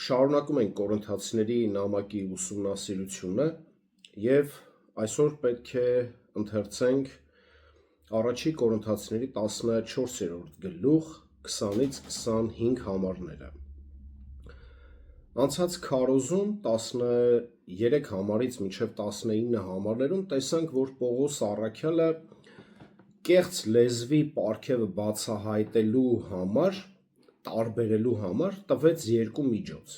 Շարունակում ենք Կորինթացիների նամակի ուսումնասիրությունը և այսօր պետք է ընթերցենք առաջի Կորինթացիների 14-րդ գլուխ 20-ից 25 համարները։ Անցած քարոզում 13 համարից մինչև 19 համարներում տեսանք, որ Պողոս առաքյալը կեղծ լեզվի պարգևը բացահայտելու համար, տարբերելու համար տվեց երկու միջոց։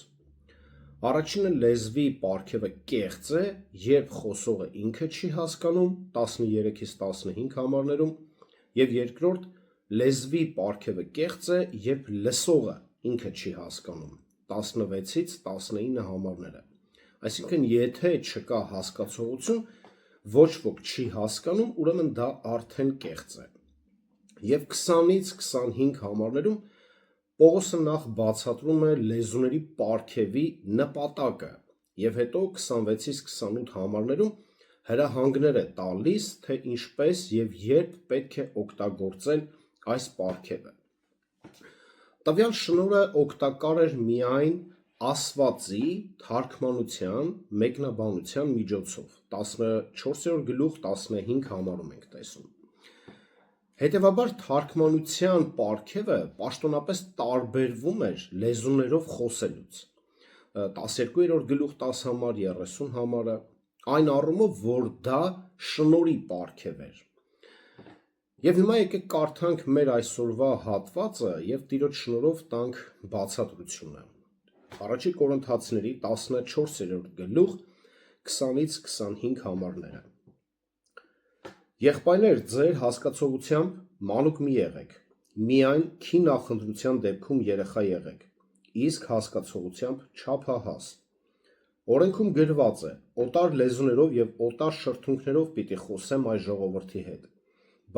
Առաջինը լեզվի պարգևը կեղծ է, երբ խոսողը ինքը չի հասկանում 13-ից 15 համարներում, և երկրորդ լեզվի պարգևը կեղծ է, երբ լսողը ինքը չի հասկանում 16-ից 19 համարները։ Այսինքն, եթե չկա հասկացողություն, ոչ ոք չի հասկանում, ուրեմն դա արդեն կեղծ է։ Եվ 20-ից 25 համարներում Պողոսը նախ բացատրում է լեզուների պարգևի նպատակը և հետո 26-ից 28 համարներում հրահանգներ է տալիս, թե ինչպես և երբ պետք է օգտագործել այս պարգևը։ Տվյալ շնորհը օգտակար էր միայն ասվածի թարգմանության, մեկնաբանության միջոցով, 14-րդ գլուխ 15 համարում ենք տեսնում։ Հետևաբար թարգմանության պարգևը պաշտոնապես տարբերվում էր լեզուներով խոսելուց, 12-րդ գլուխ 10 համար, 30 համարը, այն առումով, որ դա շնորհի պարգև էր։ Եվ հիմա եկեք կարդանք մեր այսօրվա հատվածը և Տիրոջ շնորհով տանք բացատրությունը։ Առաջի Կորինթացիների 14-րդ գլուխ 20-ից 25 համարները։ Եղբայրներ, ձեր հասկացողությամբ մանուկ մի եղեք, միայն քին նախընտրության դեպքում երեխա եղեք, իսկ հասկացողությամբ չափահաս։ Օրենքում գրված է. օտար լեզուներով և օտար շրթունքներով պիտի խոսեմ այս ժողովրդի հետ,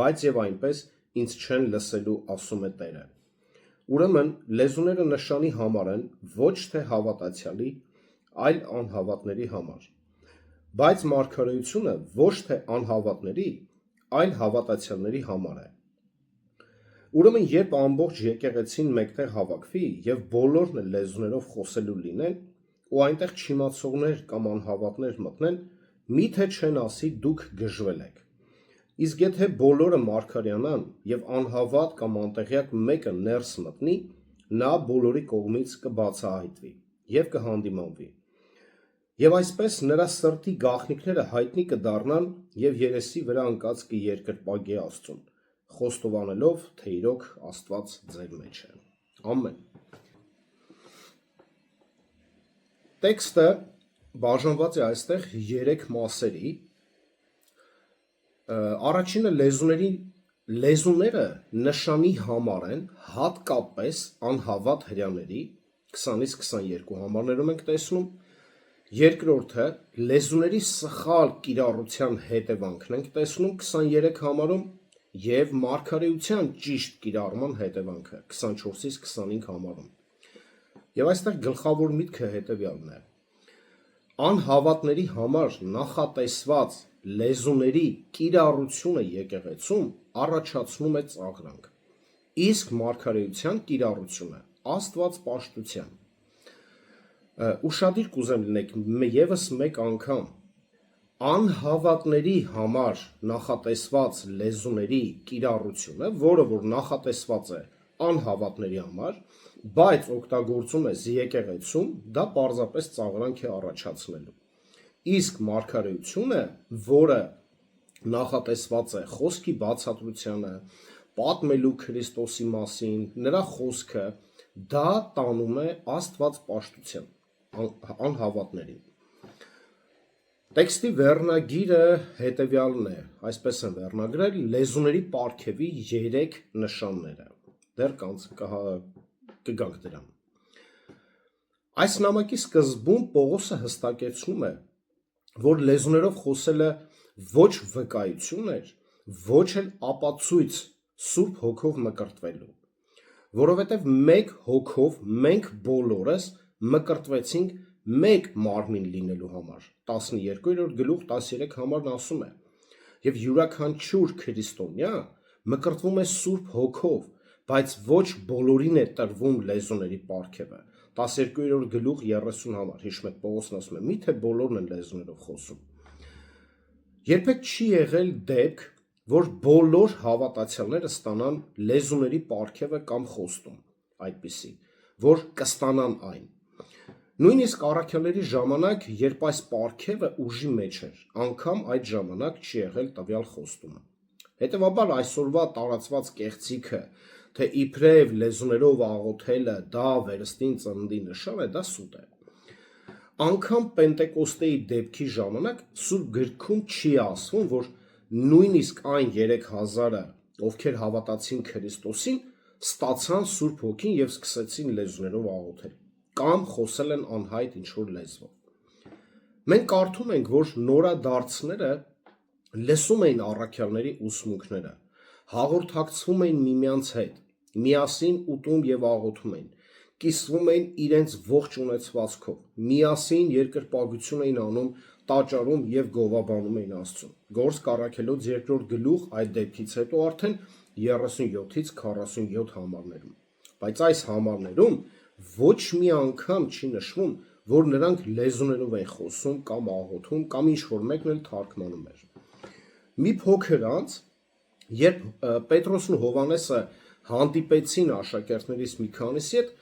բայց և այնպես ինձ չեն լսելու, ասում է Տերը։ Ուրեմն լեզուները նշանի համար են ոչ թե հավատացյալի, այլ անհավատների համար, բայց մարգարեությունը ոչ թե անհավատների, այլ հավատացյալների համար է։ Ուրեմն երբ ամբողջ եկեղեցին մեկտեղ հավաքվի և բոլորն էլ լեզուներով խոսելու լինեն, ու այնտեղ չիմացողներ կամ անհավատներ մտնեն, միթե չեն ասի դուք գժվել եք։ Իսկ եթե բոլորը մարգարյանան և անհավատ կամ անտեղյակ մեկը ներս մտնի, նա բոլորի կողմից կբացահայտվի և կհանդիմանվի։ Եվ այսպես նրա սրտի գաղտնիքները հայտնի կդառնան և երեսի վրա ընկած կերկրպագի Աստծուն, խոստովանելով, թե իրոք Աստված ձեր մեջ է։ Ամեն։ Տեքստը բաժանված է այստեղ 3 մասերի։ Առաջինը լեզուները նշանի համար են հատկապես անհավատ հրեաների, 20-ից 22 համարներում ենք տեսնում։ Երկրորդը լեզուների սխալ կիրառության հետևանքն ենք տեսնում 23 համարում և մարգարեության ճիշտ կիրառման հետևանքը 24-ից 25 համարում։ Եվ այստեղ գլխավոր միտքը հետևյալն է. անհավատների համար նախատեսված լեզուների կիրառությունը եկեղեցում առաջացնում է ծաղրանք, իսկ մարգարեության կիրառությունը աստվածպաշտության։ Ուշադիր կուզեմ լինեք ևս մեկ անգամ, անհավատների համար նախատեսված լեզուների կիրառությունը, որը որ նախատեսված է անհավատների համար, բայց օգտագործում ես եկեղեցում, դա պարզապես ծաղրանք է առաջացնելու։ Իսկ մարգարեությունը, որը նախատեսված է խոսքի բացատրությանը, պատմելու Քրիստոսի մասին, նրա խոսքը, դա տանում է աստվածպաշտության անհավատներին։ Տեքստի վերնագիրը հետևյալն է, այսպես են վերնագրել լեզուների պարգևի 3 նշանները։ Դեռ կգանք դրան։ Այս նամակի սկզբում Պողոսը հստակեցնում է, որ լեզուներով խոսելը ոչ վկայություն էր, ոչ էլ ապացույց Սուրբ Հոգով մկրտվելու, որովհետև մեկ հոգով մենք բոլորս մկրտվեցինք մեկ մարմին լինելու համար, 12-րդ գլուխ 13 համարն ասում է, և յուրաքանչյուր քրիստոնյա մկրտվում է Սուրբ Հոգով, բայց ոչ բոլորին է տրվում լեզուների պարգևը, 12-րդ գլուխ 30 համար, հիշում եք Պողոսն ասում է, միթե բոլորն են լեզուներով խոսում։ Երբեք չի եղել դեպք, որ բոլոր հավատացյալները ստանան լեզուների պարգևը կամ խոստում, այդպիսի, որ կստանան այն։ Նույնիսկ առաքյալների ժամանակ, երբ այս պարգևը ուժի մեջ էր, անգամ այդ ժամանակ չի եղել տվյալ խոստումը։ Հետևաբար այսօրվա տարածված կեղծիքը, թե իբրև լեզուներով աղոթելը դա վերստին ծննդի նշան է, դա սուտ է։ Անգամ Պենտեկոստեի դեպքի ժամանակ Սուրբ գրքում չի ասվում, որ նույնիսկ այն 3000-ը, ովքեր հավատացին Քրիստոսին, ստացան Սուրբ Հոգին եւ սկսեցին լեզուներով աղոթել, կամ խոսել են անհայտ ինչ-որ լեզվով։ Մենք կարդում ենք, որ նորադարձները լսում էին առաքյալների ուսմունքները, հաղորդակցվում էին միմյանց հետ, միասին ուտում եւ աղոթում էին, կիսվում էին իրենց ողջ ունեցվածքով, միասին երկրպագություն էին անում, տաճարում եւ գովաբանում էին Աստծուն։ Գործք առաքելոց 2-րդ գլուխ այդ դեպքից հետո արդեն 37-ից 47 համարներում։ Բայց այս համարներում ոչ մի անգամ չի նշվում, որ նրանք լեզուներով են խոսում կամ աղոթում կամ ինչ-որ մեկն էլ թարգմանում էր։ Մի փոքր անց, երբ Պետրոսն ու Հովհաննեսը հանդիպեցին աշակերտներից մի քանիսի հետ,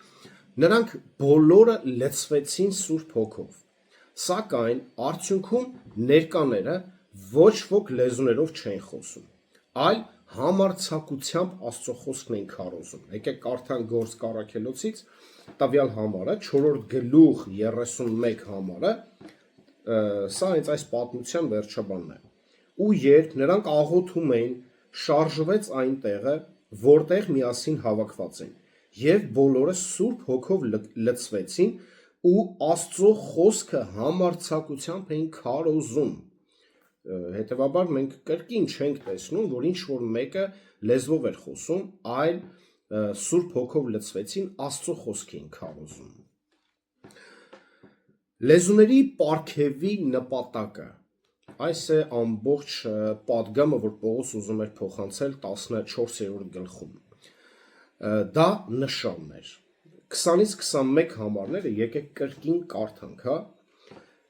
նրանք բոլորը լցվեցին Սուրբ Հոգով, սակայն արդյունքում ներկաները ոչ ոք լեզուներով չեն խոսում, այլ համարձակությամբ Աստծո խոսքն են քարոզում։ Եկեք կարդանք Գործք առաքելոցից տվյալ համարը, 4-րդ գլուխ 31 համարը, սա հենց այս պատմության վերջաբանն է։ Ու երբ նրանք աղոթում էին, շարժվեց այն տեղը, որտեղ միասին հավաքված են, եւ բոլորը Սուրբ Հոգով լցվեցին ու Աստծո խոսքը համարձակությամբ էին քարոզում։ Հետևաբար մենք կրկին չենք տեսնում, որ ինչ-որ մեկը լեզվով էր խոսում, այլ Սուրբ Հոգով լցվեցին, Աստծո խոսք էին քարոզում։ Լեզուների պարգևի նպատակը, այս է ամբողջ պատգամը, որ Պողոս ուզում էր փոխանցել 14-րդ գլխում։ Դա նշաններ։ 20-ից 21 համարները եկեք կրկին կարդանք, հա։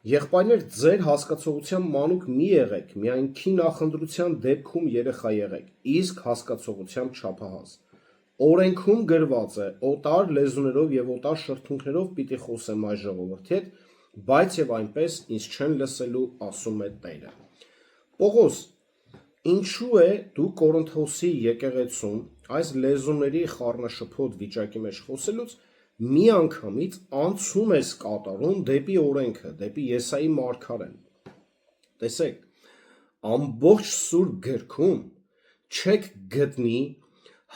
Եղբայրներ, ձեր հասկացողության մանուկ մի եղեք, միայն քի նախընտրության դեպքում երեխա եղեք, իսկ հասկացողությամբ չափահաս։ Օրենքում գրված է, օտար լեզուներով եւ օտար շրթունքներով պիտի խոսեմ այս ժողովրդի հետ, բայց եւ այնպես ինձ չեն լսելու, ասում է Տերը։ Պողոս, ինչու է դու Կորինթոսի եկեղեցում այս լեզուների խառնաշփոթ վիճակի մեջ խոսելուց մի անգամից անցում ես կատարում դեպի օրենքը, դեպի Եսայի մարգարեն։ Տեսեք, ամբողջ Սուրբ գրքում չեք գտնի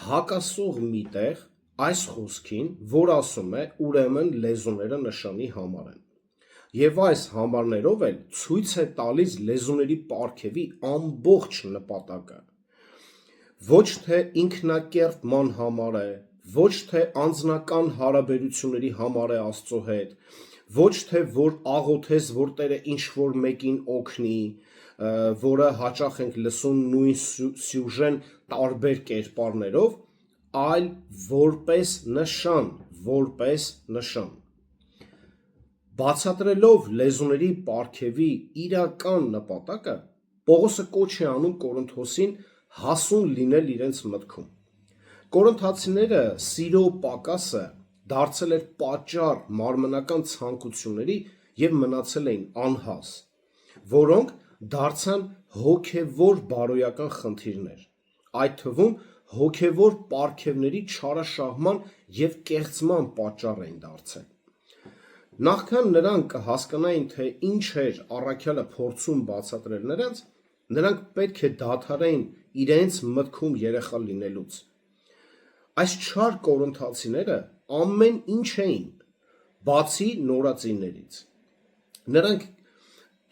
հակասող մի տեղ այս խոսքին, որ ասում է ուրեմն լեզուները նշանի համար են։ Եվ այս համարներով էլ ցույց է տալիս լեզուների պարգևի ամբողջ նպատակը։ Ոչ թե ինքնակերտման համար է, ոչ թե անձնական հարաբերությունների համար է Աստծո հետ, ոչ թե որ աղոթես, որ Տերը ինչ-որ մեկին օգնի, որը հաճախ ենք լսում նույն սյուժեն տարբեր կերպարներով, այլ որպես նշան։ Բացատրելով լեզուների պարգևի իրական նպատակը, Պողոսը կոչ է անում Կորինթոսին հասուն լինել իրենց մտքում։ Կորինթացիները սիրո պակասը դարձել էր պատճառ մարմնական ցանկությունների եւ մնացել էին անհաս, որոնք դարձան հոգեվոր բարոյական խնդիրներ, այդ թվում հոգեվոր պարգևների չարաշահման եւ կեղծման պատճառ էին դարձել։ Նախքան նրանք կհասկանային, թե ինչ էր առաքյալը փորձում բացատրել նրանց, նրանք պետք է դադարեին իրենց մտքում երեխա լինելուց։ Այս չար կորինթացիները ամեն ինչ էին, բացի նորածիններից։ Նրանք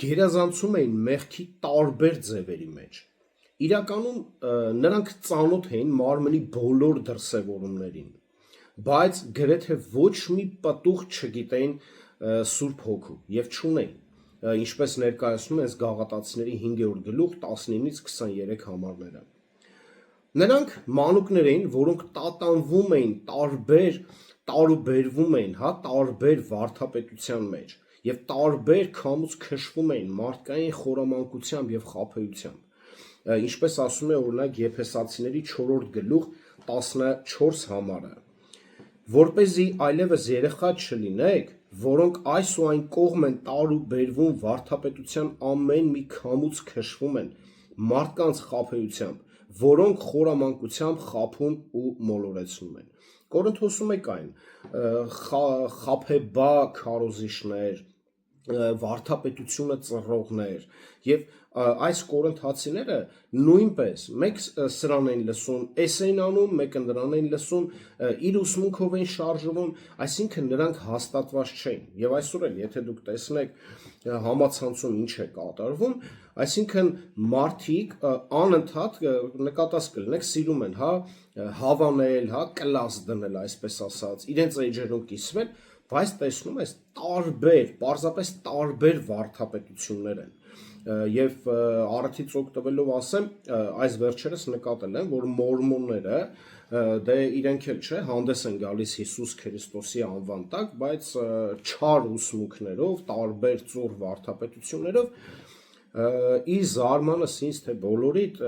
գերազանցում էին մեղքի տարբեր ձևերի մեջ։ Իրականում նրանք ծանոթ էին մարմնի բոլոր դրսևորումներին, բայց գրեթե ոչ մի պտուղ չգիտեին Սուրբ Հոգու եւ չունեին, ինչպես ներկայացնում են Գաղատացիների 5-րդ գլուխ 19-ից 23 համարները։ Նրանք մանուկներ էին, որոնք տատանվում էին տարբեր տարուբերվում էին, հա, տարբեր վարդապետության մեջ եւ տարբեր քամուց քշվում էին մարդկային խորամանկությամբ եւ խաբեությամբ։ Ինչպես ասում է օրինակ Եփեսացիների 4-րդ գլուխ 14 համարը, որպեսզի այլևս երեխա չլինեք, որոնք այս ու այն կողմ են տարուբերվում վարդապետության ամեն մի քամուց քշվում են մարդկանց խաբեությամբ, որոնք խորամանկությամբ խաբում ու մոլորեցնում են։ Կորինթոսում է կային խաբեբա քարոզիչներ, վարդապետությունը ծռողներ եւ այս կորինթացիները նույնպես մեկ սրան են լսում, էս են անում, մեկը նրան են լսում, իր ուսմունքով են շարժվում, այսինքն նրանք հաստատված չէին։ Եվ այսօր էլ եթե դուք տեսնեք համացանցում ինչ է կատարվում, այսինքն մարդիկ անընդհատ նկատած կլինեք սիրում են, հա, հավանել, հա, կլաս դնել, այսպես ասած, իրենց էջերում կիսվել, բայց տեսնում ես տարբեր, պարզապես տարբեր վարդապետություններ են։ Եվ առիթից օգտվելով ասեմ, այս վերջերս նկատել եմ, որ մորմոնները դե իրենք էլ չէ, հանդես են գալիս Հիսուս Քրիստոսի անվան տակ, բայց չար ուսմունքներով, տարբեր ծուռ վարդապետություններով, ի զարմանս ինձ թե բոլորիդ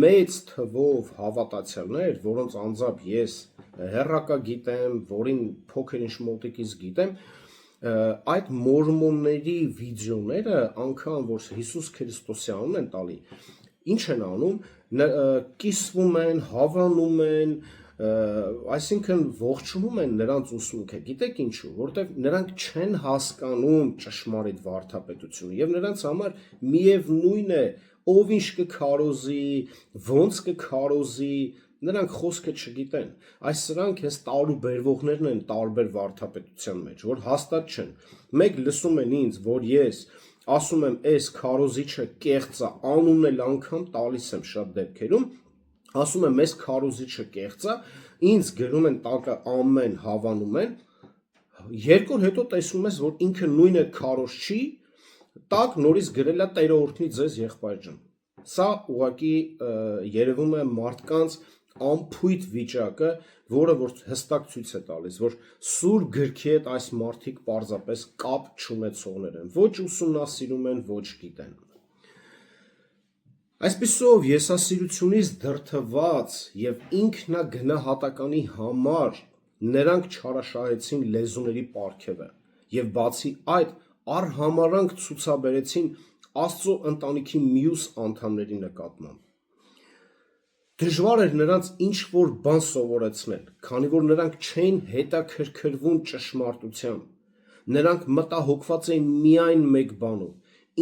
մեծ թվով հավատացյալներ, որոնց անձամբ ես հեռակա գիտեմ, որին փոքր ինչ մոտիկից գիտեմ, այդ մորմոնների վիդեոները անգամ որ Հիսուս Քրիստոսի անուն են տալի, ինչ են անում, կիսվում են, հավանում են, այսինքն ողջունում են նրանց ուսմունքը, գիտեք ինչու, որտեղ նրանք չեն հասկանում ճշմարիտ վարդապետությունը եւ նրանց համար միևնույն է ով ինչ կքարոզի, ոնց կքարոզի, նրանք խոսքը չգիտեն, այս սրանք հենց տարուբերվողներն են տարբեր վարդապետության մեջ, որ հաստատ չեն, մեկ լսում են ինձ, որ ես ասում եմ այս քարոզիչը կեղծ է, անունն էլ անգամ տալիս եմ շատ դեպքերում, ասում եմ այս քարոզիչը կեղծ է, ինձ գրում են տակը ամեն հավանում են, երկու օր հետո տեսնում ես, որ ինքը նույն այդ քարոզ չի, տակ նորից գրել է Տերը օրհնի ձեզ եղբայր ջան։ Սա ուղղակի երևում է մարդկանց անփույթ վիճակը, որը որ հստակ ցույց է տալիս, որ սուրբ գրքի հետ այս մարդիկ պարզապես կապ չունեցողներ են, ոչ ուսումնասիրում են, ոչ գիտեն։ Այսպիսով եսասիրությունից դրդված եւ ինքնագնահատականի համար նրանք չարաշահեցին լեզուների պարգևը եւ բացի այդ առհամարանք ցուցաբերեցին Աստծո ընտանիքի մյուս անդամների նկատմամբ։ Դժվար էր նրանց ինչ-որ բան սովորեցնել, քանի որ նրանք չէին հետաքրքրվում ճշմարտությամբ, նրանք մտահոգված էին միայն մեկ բանով,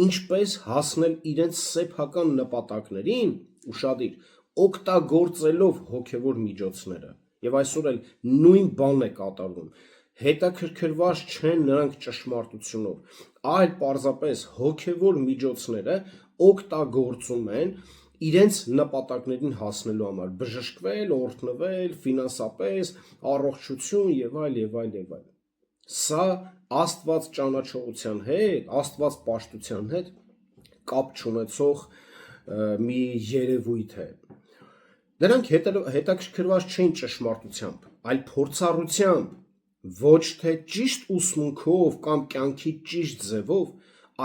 ինչպես հասնել իրենց սեփական նպատակներին, ուշադիր, օգտագործելով հոգևոր միջոցները, եւ այսօր էլ նույն բանն է կատարվում, հետաքրքրված չեն նրանք ճշմարտությունով, այլ պարզապես հոգևոր միջոցները օգտագործում են իրենց նպատակներին հասնելու համար, բժշկվել, օրհնվել, ֆինանսապես, առողջություն եւ այլ եւ այլ եւ այլ։ Սա Աստված ճանաչողության հետ, Աստված պաշտության հետ կապ չունեցող մի երևույթ է։ Նրանք հետաքրքրված չէին ճշմարտությամբ, այլ փորձառությամբ, ոչ թե ճիշտ ուսմունքով կամ կյանքի ճիշտ ձևով,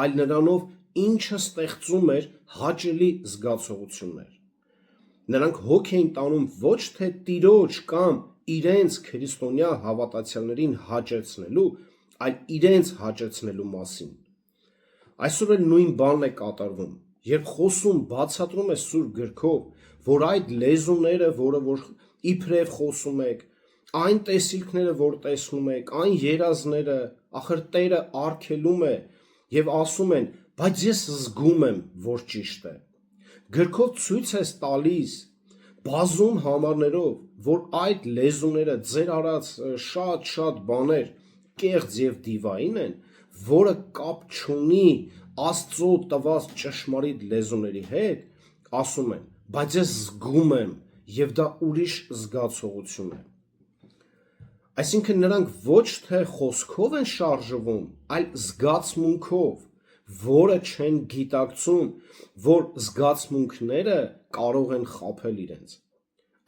այլ նրանով, ինչը ստեղծում էր հաճելի զգացողություններ։ Նրանք հոգ էին տանում ոչ թե Տիրոջ կամ իրենց քրիստոնյա հավատացյալներին հաճեցնելու, այլ իրենց հաճեցնելու մասին։ Այսօր էլ նույն բանն է կատարվում, երբ խոսում բացատրում է Սուրբ գրքով, որ այդ լեզուները, որը որ իբրև խոսում եք, այն տեսիլքները, որ տեսնում եք, այն երազները, ախր Տերը արգելում է եւ ասում են, բայց ես զգում եմ, որ ճիշտ է։ Գրքով ցույց է տալիս բազում համարներով, որ այդ լեզուները ձեր արած շատ բաներ կեղծ եւ դիվային են, որը կապ չունի Աստծո տված ճշմարիտ լեզուների հետ, ասում են, բայց ես զգում եմ եւ դա ուրիշ զգացողություն է։ Այսինքն նրանք ոչ թե խոսքով են շարժվում, այլ զգացմունքով, որը չեն գիտակցում, որ զգացմունքները կարող են խաբել իրենց։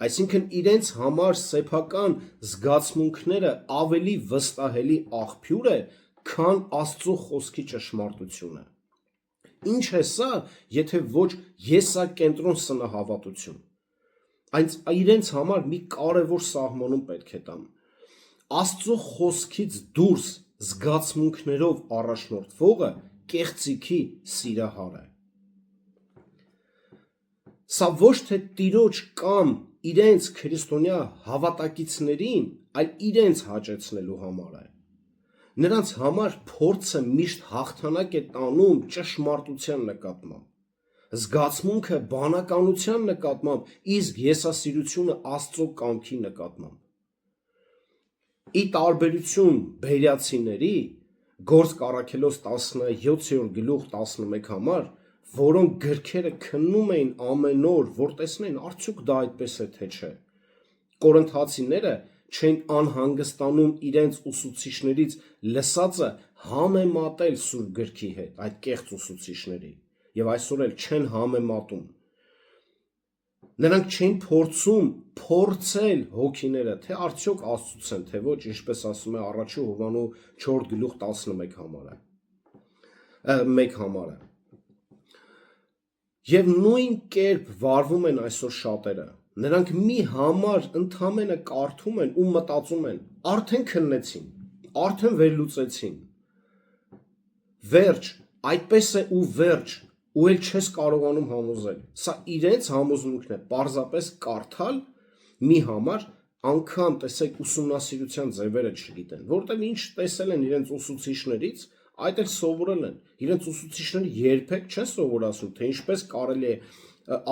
Այսինքն իրենց համար սեփական զգացմունքները ավելի վստահելի աղբյուր է, քան Աստծո խոսքի ճշմարտությունը։ Ինչ է սա, եթե ոչ եսակենտրոն սնահավատություն։ Այս իրենց համար մի կարևոր սահմանում պետք է տան։ Աստծո խոսքից դուրս զգացմունքներով առաջնորդվողը կեղծիքի սիրահար է։ Սա ոչ թե տիրոջ կամ իրենց քրիստոնյա հավատակիցներին, այլ իրենց հաճեցնելու համար է։ Նրանց համար փորձը միշտ հաղթանակ է տանում ճշմարտության նկատմամբ, զգացմունքը բանականության նկատմամբ, իսկ եսասիրությունը Աստծո կամքի նկատմամբ։ Ի տարբերություն բերյացիների, Գործք առաքելոց 17:11 համար, որոնք գրքերը քննում էին ամեն օր, որ տեսնեն արդյոք դա այդպես է թե չէ, կորինթացիները չեն անհանգստանում իրենց ուսուցիչներից լսածը համեմատել Սուրբ գրքի հետ, այդ կեղծ ուսուցիչների, եւ այսօր էլ չեն համեմատում։ Նրանք չեն փորձում փորձել հոգիները, թե արդյոք Աստծուց են, թե ոչ, ինչպես ասում է առաջի Հովանու 4:11 համարը, 1 համարը։ Եվ նույն կերպ վարվում են այսօր շատերը։ Նրանք մի համար ընդամենը կարդում են ու մտածում են, արդեն քննեցին, արդեն վերլուծեցին։ Վերջ, այդպես է ու վերջ, ու էլ չես կարողանում համոզել։ Սա իրենց համոզմունքն է, պարզապես կարդալ մի համար, անգամ տեսեք ուսումնասիրության ձևերը չգիտեն, որտեղ ինչ տեսել են իրենց ուսուցիչներից, այդ էլ սովորել են։ Իրենց ուսուցիչները երբեք չեն սովորացնում, թե ինչպես կարելի է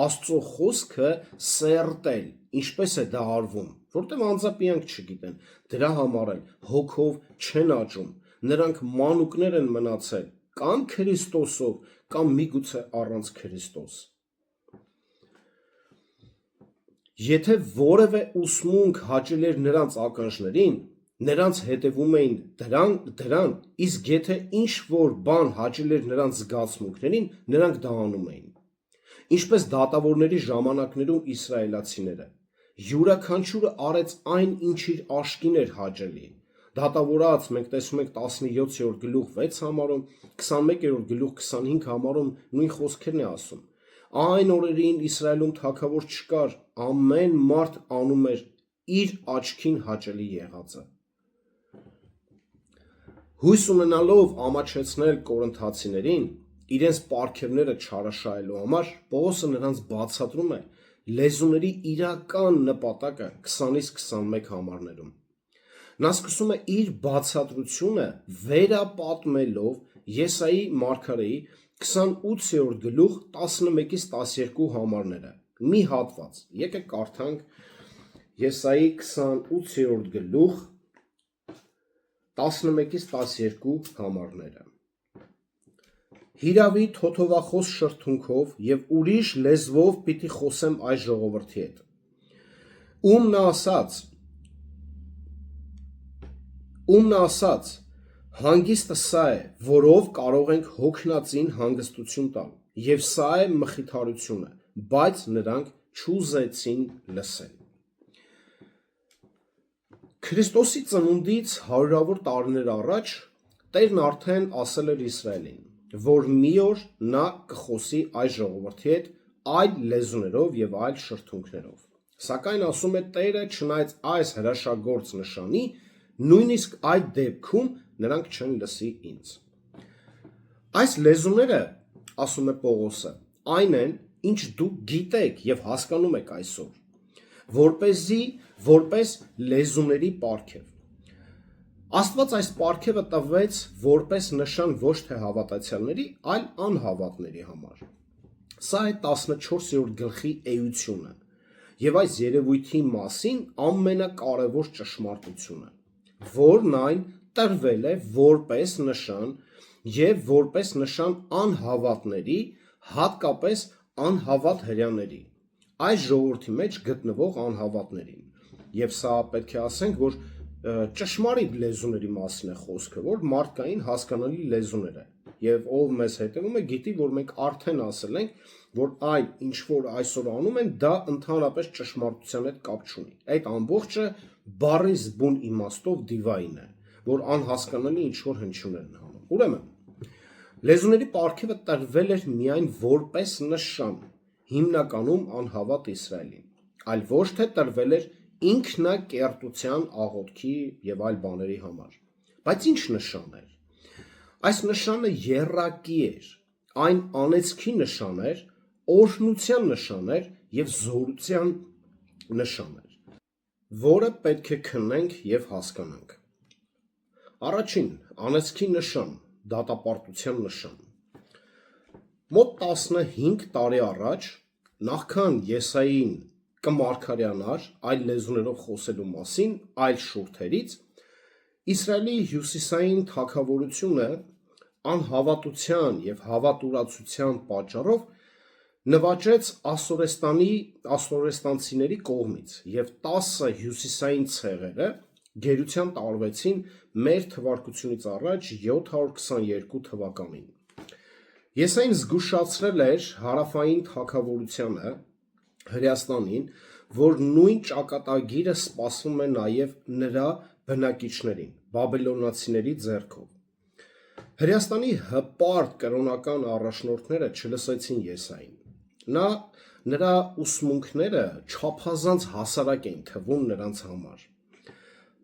Աստծո խոսքը սերտել, ինչպես է դա արվում, որտեղ անձապիանք չգիտեն, դրա համար էլ հոգով չեն աճում, նրանք մանուկներ են մնացել, կամ Քրիստոսով, կամ միգուցե առանց Քրիստոս։ Եթե որևէ ուսմունք հաճել էր նրանց ականջներին, նրանց հետևում էին դրան, իսկ եթե ինչ որ բան հաճել էր նրանց զգացմունքներին, նրանք դա անում էին։ Ինչպես դատավորների ժամանակներում իսրայելացիները, յուրաքանչյուրը արեց այն, ինչ իր աշկին էր հաճելի։ Դատավորած մենք տեսնում ենք 17-րդ 6 համարում, 21-րդ 25 համարում նույն խոսքերն է ասում։ Այն օրերին Իսրայելում թագավոր չկար, ամեն մարդ անում էր իր աչքին հաճելի եղածը։ Հույս ունենալով ամաչեցնել կորինթացիներին, իրենց պարգևները չարաշահելու համար, Պողոսը նրանց բացատրում է լեզուների իրական նպատակը 20-21 համարներում։ Նա սկսում է իր բացատրությունը վերապատմելով Եսայի մարգարեի 28-րդ գլուխ 11-12 համարները։ Մի հատված, եկեք կարդանք Եսայի 28-րդ գլուխ 11-12 համարները։ Հիրավի թոթովախոս շրթունքով և ուրիշ լեզվով պիտի խոսեմ այս ժողովրդի հետ։ Ում նա ասաց, հանգիստը սա է, որով կարող ենք հոգնածին հանգստություն տալ, և սա է մխիթարությունը, բայց նրանք չուզեցին լսել։ Քրիստոսի ծնունդից հարյուրավոր տարիներ առաջ Տերն արդեն ասել էր Իսրայելին, որ մի օր նա կխոսի այս ժողովրդի հետ այլ լեզուներով և այլ շրթունքներով։ Սակայն ասում է Տերը, չնայած այս հրաշագործ նշանի, նույնիսկ այդ դեպքում նրանք չեն լսի ինձ։ Այս լեզուները, ասում է Պողոսը, այն են, ինչ դուք գիտեք և հասկանում եք այսօր, որպես լեզուների պարգև։ Աստված այս պարգևը տվեց որպես նշան ոչ թե հավատացյալների, այլ անհավատների համար։ Սա է 14-րդ գլխի էությունը և այս երևույթի մասին ամենակարևոր ճշմարտությունը, որն այն տրվել է որպես նշան և որպես նշան անհավատների, հատկապես անհավատ հրեաների, այս ժողովրդի մեջ գտնվող անհավատներին։ Եվ սա պետք է ասենք, որ ճշմարիտ լեզուների մասին է խոսքը, որ մարդկային հասկանալի լեզուներ է։ եւ ով մեզ հետևում է, գիտի, որ մենք արդեն ասել ենք, որ այն ինչ որ այսօր անում են, դա ընդհանրապես ճշմարտության հետ կապ չունի։ Այդ ամբողջը բառից բուն իմաստով դիվայն է, որ անհասկանալի ինչ որ հնչյուններ են հանում։ Ուրեմն, լեզուների պարգևը տրվել էր միայն որպես նշան, հիմնականում անհավատ Իսրայելին, այլ ոչ թե տրվել էր ինքնակերտության աղոթքի եւ այլ բաների համար։ Բայց ինչ նշան էր։ Այս նշանը եռակի էր, այն անեծքի նշան էր, օրհնության նշան էր եւ զորության նշան էր, որը պետք է քննենք եւ հասկանանք։ Առաջին, անեծքի նշան, դատապարտության նշան։ Մոտ 15 տարի առաջ, նախքան Եսային կմարգարյանար այլ լեզուներով խոսելու մասին, այլ շուրթերից, Իսրայելի հյուսիսային թագավորությունը անհավատության եւ հավատուրացության պատճառով նվաճեց ասորեստանցիների կողմից եւ 10 հյուսիսային ցեղերը գերության տարվեցին մեր թվարկությունից առաջ 722 թվականին։ Եսային զգուշացրել էր հարավային թագավորությանը Հրեաստանին, որ նույն ճակատագիրը սպասվում է նաեւ նրա բնակիչներին, բաբելոնացիների ձեռքով։ Հրեաստանի հպարտ կրոնական առաջնորդները չլսեցին Եսային։ Նրա ուսմունքները չափազանց հասարակ էին թվում նրանց համար։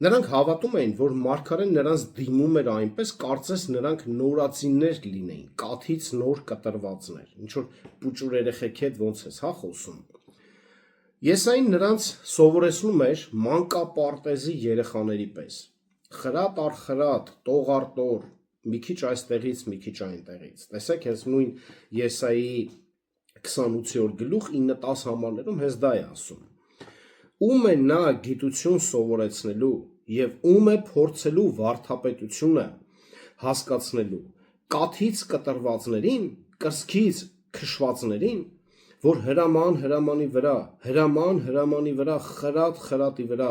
Նրանք հավատում էին, որ մարգարեն նրանց դիմում էր այնպես, կարծես նրանք նորածիններ լինեին, կաթից նոր կտրվածներ, ինչ որ պուճուր երեխեքի հետ ոնց ես, հա, խոսում։ Եսային նրանց սովորեցնում էր մանկապարտեզի երեխաների պես։ Խրատ առ խրատ, տող առ տող, մի քիչ այստեղից, մի քիչ այնտեղից։ Տեսեք, հենց նույն Եսայի 28-րդ գլուխ 9-10 համարներում հենց դա է ասում։ Ում է նա գիտություն սովորեցնելու եւ ում է փորձելու վարդապետությունը հասկացնելու, կաթից կտրվածներին, կրծքից քշվածներին, որ հրամանի վրա, հրամանի վրա, խրատ խրատի վրա,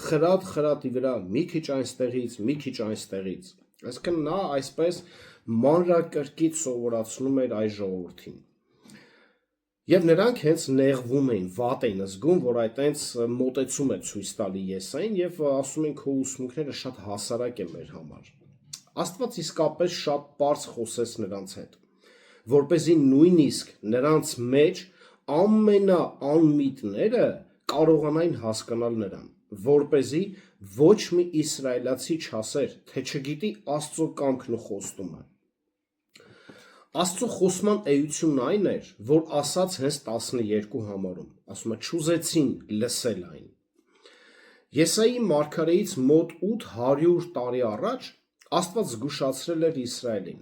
խրատ խրատի վրա, մի քիչ այնստեղից, մի քիչ այնստեղից։ Այսինքն նա այսպես մանրակրկիտ սովորացնում էր այս ժողովրդին։ Եվ նրանք հենց նեղվում էին, վատ էին զգում, որ այտենց մոտեցում է ցույց տալի Եսային եւ ասում են քո ուսմունքները շատ հասարակ է մեր համար։ Աստված իսկապես շատ པարզ խոսեց նրանց հետ, որպեսզի նույնիսկ նրանց մեջ ամենաանմիտները կարողանային հասկանալ նրան, որպեսզի ոչ մի իսրայելացի չասեր, թե չգիտի Աստծո կամքն ու խոստումը։ Աստծո խոսման էությունն այն էր, որ ասաց հենց 12 համարում, ասում է չուզեցին լսել այն։ Եսայի մարգարեից մոտ 800 տարի առաջ Աստված զգուշացրել էր Իսրայելին.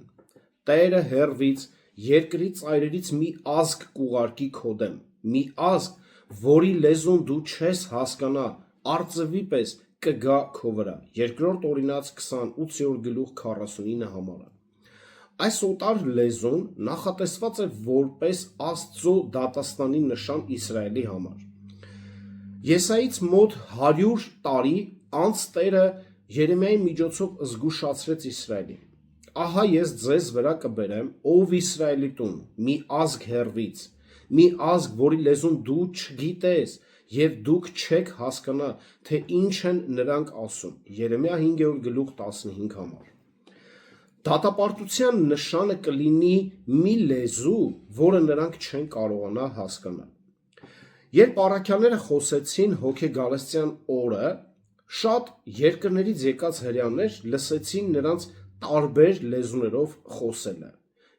Տերը հեռվից, երկրի ծայրերից մի ազգ կուղարկի քո դեմ, մի ազգ, որի լեզուն դու չես հասկանա, արծվի պես կգա քո վրա։ Երկրորդ Օրինաց 28-րդ գլուխ 49 համարը։ Այս օտար լեզուն նախատեսված է որպես Աստծո դատաստանի նշան Իսրայելի համար։ Եսայից մոտ 100 տարի անց Տերը Երեմիայի միջոցով զգուշացրեց Իսրայելին. Ահա ես ձեզ վրա կբերեմ, ով Իսրայելի տուն, մի ազգ հեռվից, մի ազգ, որի լեզուն դու չգիտես, եւ դուք չեք հասկանա, թե ինչ են նրանք ասում։ Երեմիա 5-րդ գլուխ 15 համար։ Դատապարտության նշանը կլինի մի լեզու, որը նրանք չեն կարողանա հասկանալ։ Երբ առաքյալները խոսեցին հոգեգարստյան օրը, շատ երկրներից եկած հրեաներ լսեցին նրանց տարբեր լեզուներով խոսելը,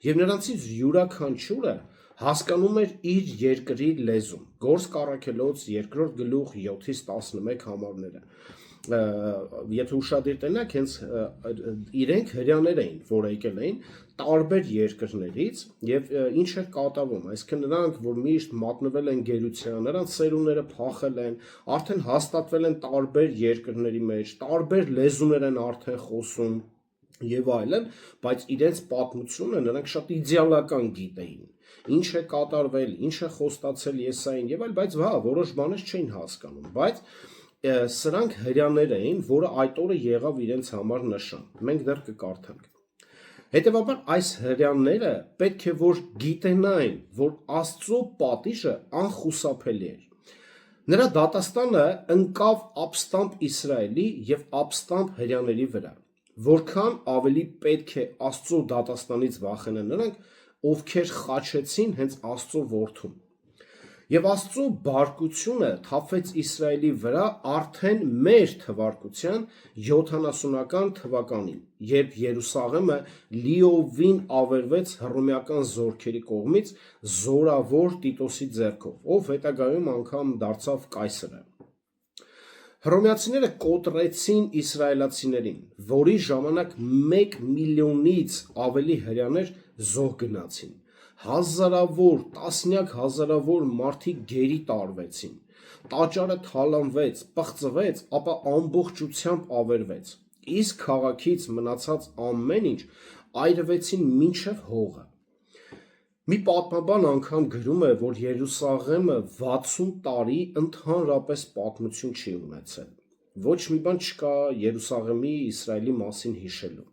եւ նրանցից յուրաքանչյուրը հասկանում էր իր երկրի լեզուն։ Գործք առաքելոց 2-րդ գլուխ 7-ից 11 համարները։ Եթե ուշադիր տենաք, հենց իրենք հրեաներ էին, որ եկել էին տարբեր երկրներից եւ ինչ էր կատարվում, այսինքն նրանք, որ միշտ մատնվել են գերության, նրանց սերունդները փախել են, արդեն հաստատվել են տարբեր երկրների մեջ, տարբեր լեզուներ են արդեն խոսում եւ այլն, բայց իրենց պատմությունը նրանք շատ իդեալական գիտեին։ Ինչ է կատարվել, ինչ է խոստացել Եսային եւ այլ, բայց հա, որոշ բաներ չէին հասկանում, բայց սրանք հրեաներ էին, որը այդ օրը եղավ իրենց համար նշան։ Մենք դեռ կկարդանք։ Հետևաբար այս հրեաները պետք է որ գիտենային, որ Աստծո պատիժը անխուսափելի էր։ Նրա դատաստանը ընկավ ապստամբ Իսրայելի եւ ապստամբ հրեաների վրա։ Որքան ավելի պետք է Աստծո դատաստանից վախենան նրանք, ովքեր խաչեցին հենց Աստծո որդուն։ Եվ Աստծո բարկությունը թափվեց Իսրայելի վրա արդեն մեր թվարկության 70-ական թվականին, երբ Երուսաղեմը լիովին ավերվեց հռոմեական զորքերի կողմից զորավոր Տիտոսի ձեռքով, ով հետագայում անգամ դարձավ կայսրը։ Հռոմեացիները կոտրեցին իսրայելացիներին, որի ժամանակ 1 միլիոնից ավելի հրեաներ զոհ գնացին։ Հազարավոր, տասնյակ հազարավոր մարդիկ գերի տարվեցին, տաճարը թալանվեց, պղծվեց, ապա ամբողջությամբ ավերվեց, իսկ քաղաքից մնացած ամեն ինչ այրվեցին մինչև հողը։ Մի պատմաբան անգամ գրում է, որ Երուսաղեմը 60 տարի ընդհանրապես պատմություն չի ունեցել։ Ոչ մի բան չկա Երուսաղեմի, Իսրայելի մասին հիշելու։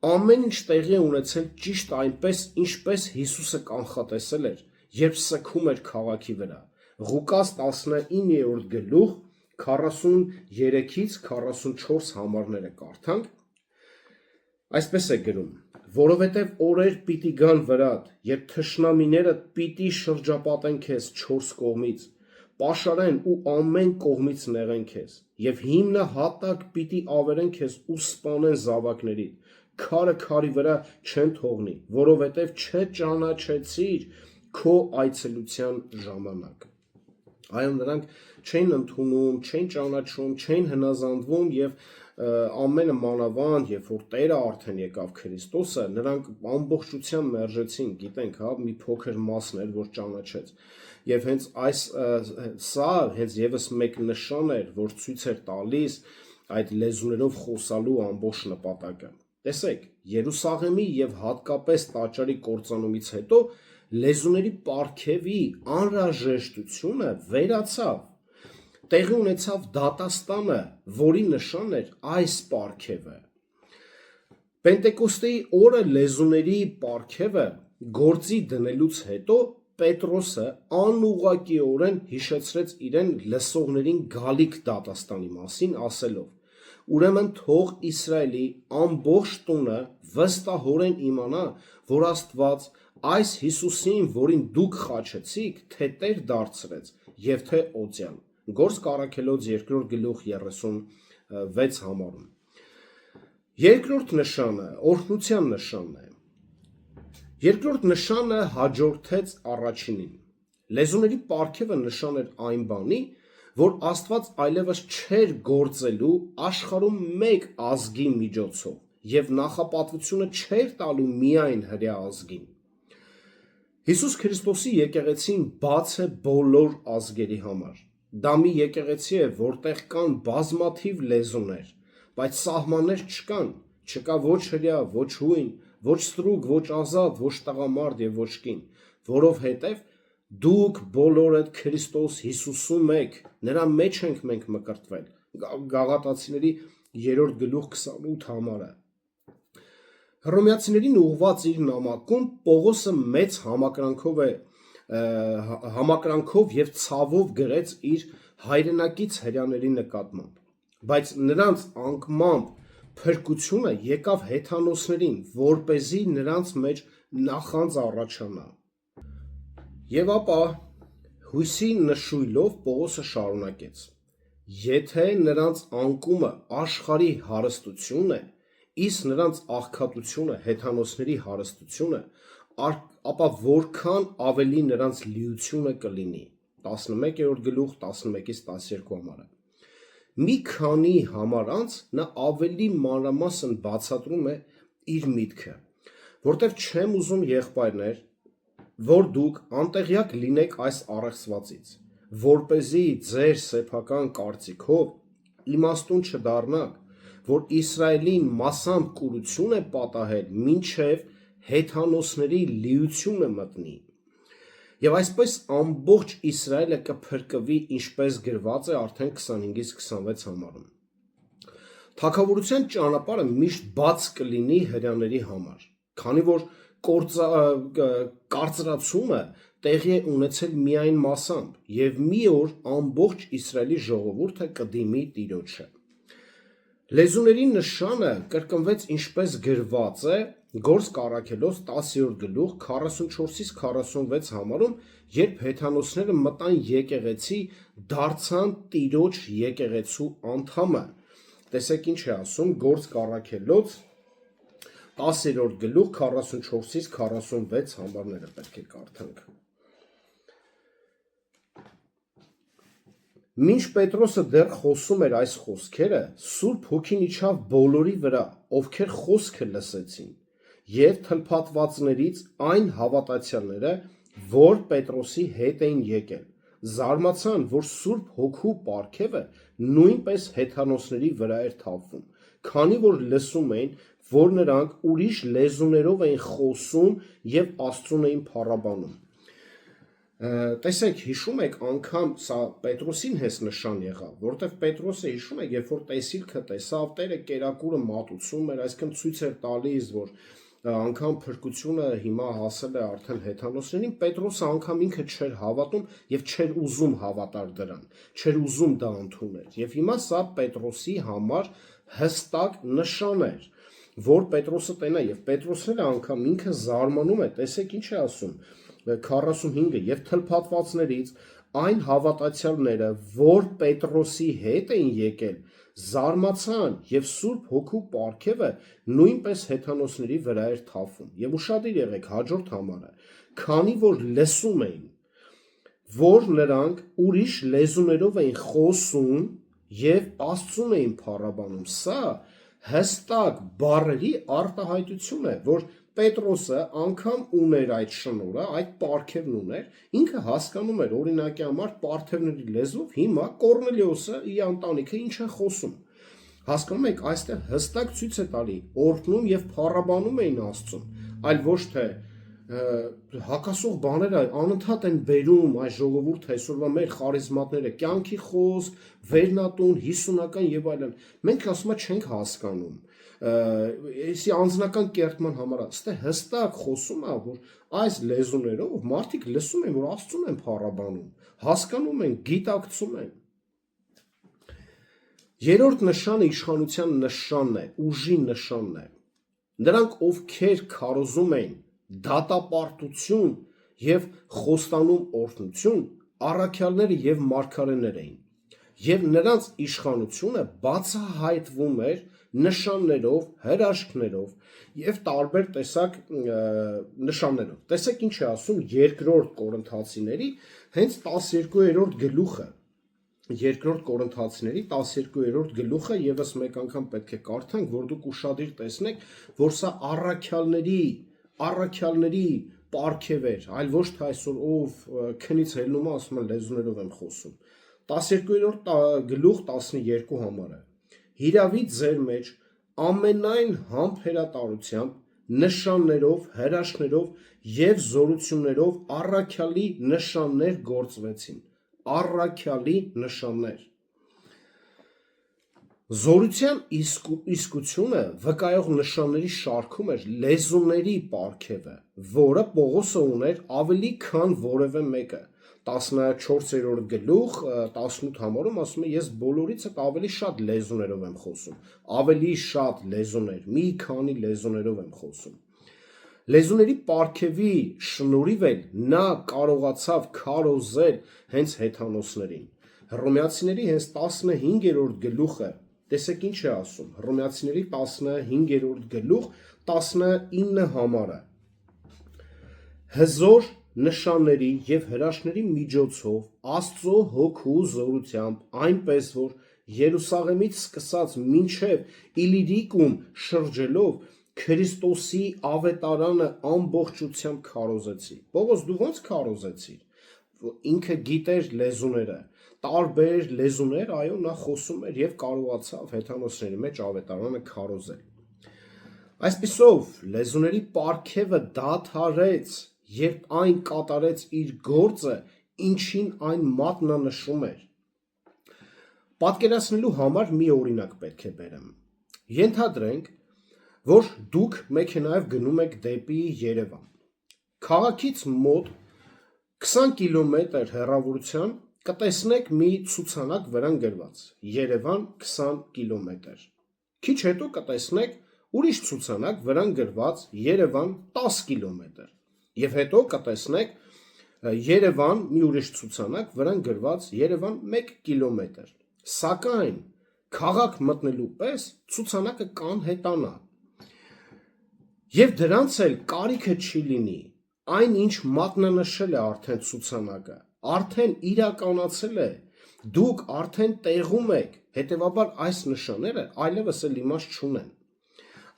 Ամեն ինչ տեղի է ունեցել ճիշտ այնպես, ինչպես Հիսուսը կանխատեսել էր, երբ սգում էր քաղաքի վրա։ Ղուկաս 19-րդ գլուխ 43-ից 44 համարները կարդանք։ Այսպես է գրում. որովհետև օրեր պիտի գան վրադ, երբ թշնամիներդ պիտի շրջապատեն քեզ 4 կողմից, պաշարեն ու ամեն կողմից նեղեն քեզ, եւ հիմնահատակ պիտի ավերեն քեզ ու սպանեն զավակներիդ, քարը քարի վրա չեն թողնի, որովհետև չճանաչեցիր քո այցելության ժամանակ։ Այո, նրանք չէին ընդունում, չէին ճանաչում, չէին հնազանդվում եւ ամենը մանավանդ, երբ որ Տերը արդեն եկավ Քրիստոսը, նրանք ամբողջությամբ մերժեցին, գիտենք, հա, մի փոքր մասն էր, որ ճանաչեց։ Եվ հենց սա հենց եւս մեկ նշան էր, որ ցույց էր տալիս այդ լեզուներով խոսալու ամբողջ նպատակը։ Տեսեք, Երուսաղեմի եւ հատկապես տաճարի կործանումից հետո լեզուների պարգևի անհրաժեշտությունը վերացավ։ Տեղի ունեցավ դատաստանը, որի նշան էր այս պարգևը։ Պենտեկոստի օրը լեզուների պարգևը գործի դնելուց հետո Պետրոսը անուղղակիորեն հիշեցրեց իրեն լսողներին գալիք դատաստանի մասին, ասելով. Ուրեմն թող Իսրայելի ամբողջ տունը վստահորեն իմանա, որ Աստված այս Հիսուսին, որին դուք խաչեցիք, թե Տեր դարձրեց եւ թե օծյալ։ Գործք առաքելոց 2 գլուխ 36 համարում։ Երկրորդ նշանը օրհնության նշանն է։ Երկրորդ նշանը հաջորդեց առաջինին։ Լեզուների պարգևը նշան էր այն բանի, որ Աստված այլևս չէր գործելու աշխարհում մեկ ազգի միջոցով եւ նախապատվությունը չէր տալու միայն հրեա ազգին։ Հիսուս Քրիստոսի եկեղեցին բաց է բոլոր ազգերի համար։ Դա մի եկեղեցի է, որտեղ կան բազմաթիվ լեզուներ, բայց սահմաններ չկան, չկա ոչ հրեա, ոչ հույն, ոչ ստրուկ, ոչ ազատ, ոչ տղամարդ եւ ոչ կին, որովհետեւ դուք բոլորդ Քրիստոս Հիսուսում եք, նրա մեջ ենք մենք մկրտվել։ Գաղատացիների 3 գլուխ 28 համարը։ Հռոմեացիներին ուղված իր նամակում Պողոսը մեծ համակրանքով եւ ցավով գրեց իր հայրենակից հրեաների նկատմամբ, բայց նրանց անկմամբ փրկությունը եկավ հեթանոսներին, որպեսզի նրանց մեջ նախանձ առաջանա։ Եվ ապա հույսի նշույլով Պողոսը շարունակեց. եթե նրանց անկումը աշխարհի հարստություն է, իսկ նրանց աղքատությունը հեթանոսների հարստությունը, ապա որքան ավելի նրանց լիությունը կլինի։ 11-րդ գլուխ 11-ից 12 համարը։ Մի քանի համար անց նա ավելի մանրամասն բացատրում է իր միտքը, որտեղ չեմ ուզում եղբայրներ, որ դուք անտեղյակ լինեք այս առեղծվածից, որպեսզի ձեր սեփական կարծիքով իմաստուն չդառնաք, որ Իսրայելին մասամբ կուրություն է պատահել, մինչև հեթանոսների լիությունը մտնի։ Եվ այսպես ամբողջ Իսրայելը կփրկվի, ինչպես գրված է արդեն 25-ից 26 համարում։ Թագավորության ճանապարհը միշտ բաց կլինի հրյաների համար, քանի որ կարծրացումը տեղի է ունեցել միայն մասամբ, եւ մի օր ամբողջ Իսրայելի ժողովուրդը կդիմի Տիրոջը։ Լեզուների նշանը կրկնվեց ինչպես գրված է Գործք Առաքելոց 10-րդ գլուխ 44-ից 46 համարում, երբ հեթանոսները մտան եկեղեցի, դարձան Տիրոջ եկեղեցու անդամը։ Տեսեք ինչ է ասում Գործք Առաքելոց 10-րդ գլուխ 44-ից 46 համարները պետք է կարդանք։ Մինչ Պետրոսը դեռ խոսում էր այս խոսքերը, Սուրբ Հոգին իջավ բոլորի վրա, ովքեր խոսքը լսեցին, եւ թլփատվածներից այն հավատացյալները, որ Պետրոսի հետ էին եկել, զարմացան, որ Սուրբ Հոգու պարգևը նույնպես հեթանոսների վրա էր թափվում, քանի որ լսում էին, որ նրանք ուրիշ լեզուներով էին խոսում եւ Աստծուն էին փառաբանում։ Տեսեք, հիշում եք անգամ սա Պետրոսին հես նշան եղավ, որտեղ Պետրոսը հիշում եք, երբ որ տեսիլքը տեսավ, Տերը կերակուրը մատուցում էր, այսինքն ցույց էր տալիս, որ անգամ փրկությունը հիմա հասել է արդեն հեթանոսներին, Պետրոսը անգամ ինքը չէր հավատում եւ չէր ուզում հավատալ դրան, չէր ուզում դա ընդունել։ Եվ հիմա սա Պետրոսի համար հստակ նշան էր, որ Պետրոսը տենա, եւ Պետրոսն անգամ ինքը զարմանում է, տեսեք ինչ է ասում 45-ը, եւ թլփատվածներից այն հավատացյալները, որ Պետրոսի հետ էին եկել, զարմացան եւ Սուրբ Հոգու պարգևը նույնպես հեթանոսների վրա էր թափվում։ Եվ ուշադիր եղեք հաջորդ համարը, քանի որ լսում էին, որ նրանք ուրիշ լեզուներով էին խոսում եւ Աստծուն էին փառաբանում։ Սա հստակ բառերի արտահայտություն է, որ Պետրոսը անգամ ուներ այդ շնորհը, այդ պարգևն ուներ, ինքը հասկանում էր օրինակի համար պարթևների լեզվով հիմա Կորնելիոսը իր ընտանիքը ինչ է խոսում։ Հասկանում եք, այստեղ հստակ ցույց է տալի, օրհնում եւ փառաբանում էին Աստծուն, այլ ոչ թե հակասող բաները անընդհատ են բերում այս ժողովուրդը այսօրվա մեր խարիզմատները կյանքի խոսք, վերնատուն, հիսունական եւ այլն։ Մենք ասում չենք հասկանում։ Այսի անձնական կերտման համար այստեղ հստակ խոսում է, որ այս լեզուներով մարդիկ լսում են, որ Աստծուն են փառաբանում, հասկանում են, գիտակցում են։ Երրորդ նշանը իշխանության նշանն է, ուժի նշանն է։ Նրանք, ովքեր քարոզում են դատապարտություն եւ խոստանում օրհնություն, առաքյալները եւ մարգարեներ էին, եւ նրանց իշխանությունը բացահայտվում էր նշաններով, հրաշքներով եւ տարբեր տեսակ նշաններով։ Տեսեք ինչ է ասում երկրորդ Կորինթացիների հենց 12-րդ գլուխը։ Երկրորդ Կորինթացիների 12-րդ գլուխը եւս մեկ անգամ պետք է կարդանք, որ դուք ուշադիր տեսնեք, որ սա առաքյալների պարգև էր, այլ ոչ թե այսօր ով քնից ելնում է ասում է լեզուներով եմ խոսում։ 12-րդ գլուխ 12 համարը։ Հիրավի ձեր մեջ ամենայն համբերատարությամբ, նշաններով, հրաշքներով եւ զորություններով առաքյալի նշաններ գործվեցին։ Առաքյալի նշաններ։ Զորության իսկությունը վկայող նշանների շարքում էր լեզուների պարգևը, որը Պողոսը ուներ ավելի քան որևէ մեկը։ 14-րդ գլուխ 18 համարում ասում է ես բոլորից ավելի շատ լեզուներով եմ խոսում, ավելի շատ լեզուներ, մի քանի լեզուներով եմ խոսում։ Լեզուների պարգևի շնորհիվ էլ նա կարողացավ քարոզել հենց հեթանոսներին։ Հռոմեացիների հենց 15-րդ գլուխը, տեսեք ինչ է ասում, Հռոմեացիների 15-րդ գլուխ 19 համարը։ Հզոր նշանների եւ հրաշքների միջոցով Աստծո հոգու զորությամբ, այնպես որ Երուսաղեմից սկսած մինչև Իլիրիկում շրջելով Քրիստոսի ավետարանը ամբողջությամբ քարոզեցի։ Պողոս, դու ո՞նց քարոզեցիր։ Ինքը գիտեր լեզուները, տարբեր լեզուներ, այո, նա խոսում էր եւ կարողացավ հեթանոսների մեջ ավետարանը քարոզել։ Այսպիսով լեզուների պարգևը դադարեց, երբ այն կատարեց իր գործը, ինչին այն մատնանշում էր։ Պատկերացնելու համար մի օրինակ պետք է բերեմ։ Ենթադրենք, որ դուք մեքենայով գնում եք դեպի Երևան։ Քաղաքից մոտ 20 կիլոմետր հեռավորության կտեսնեք մի ցուցանակ վրան գրված Երևան 20 կիլոմետր։ Քիչ հետո կտեսնեք ուրիշ ցուցանակ վրան գրված Երևան 10 կիլոմետր։ Եվ հետո կտեսնեք Երևան մի ուրիշ ցուցանակ վրան գրված Երևան 1 կիլոմետր։ Սակայն քաղաք մտնելու պես ցուցանակը կանհետանա։ Եվ դրանց էլ կարիքը չի լինի, այն ինչ մատնանշել է արդեն ցուցանակը, արդեն իրականացել է, դուք արդեն տեղում եք, հետևաբար այս նշանները այլևս էլ իմաստ չունեն։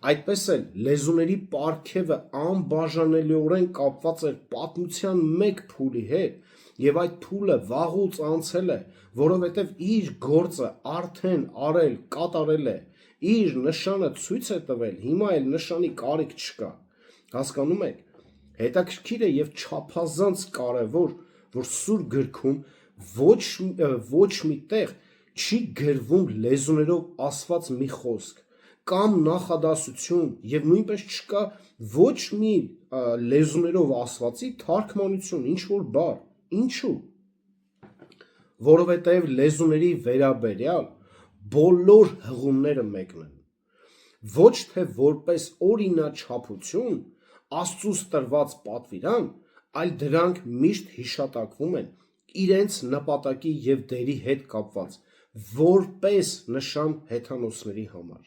Այդպես էլ լեզուների պարգևը անբաժանելիորեն կապված էր պատմության մեկ փուլի հետ, եւ այդ փուլը վաղուց անցել է, որովհետեւ իր գործը արդեն արել, կատարել է, իր նշանը ցույց է տվել, հիմա էլ նշանի կարիք չկա։ Հասկանում եք։ Հետաքրքիր է եւ չափազանց կարեւոր, որ Սուրբ գրքում ոչ մի տեղ չի գրվում լեզուներով ասված մի խոսք կամ նախադասություն եւ նույնպես չկա ոչ մի լեզուներով ասվածի թարգմանություն, ինչ որ բառ։ Ինչու՞։ Որովհետեւ լեզուների վերաբերյալ բոլոր հղումները մեկն են։ Ոչ թե որպես օրինաչափություն Աստծուց տրված պատվիրան, այլ դրանք միշտ հիշատակվում են իրենց նպատակի եւ դերի հետ կապված, որպես նշան հեթանոսների համար,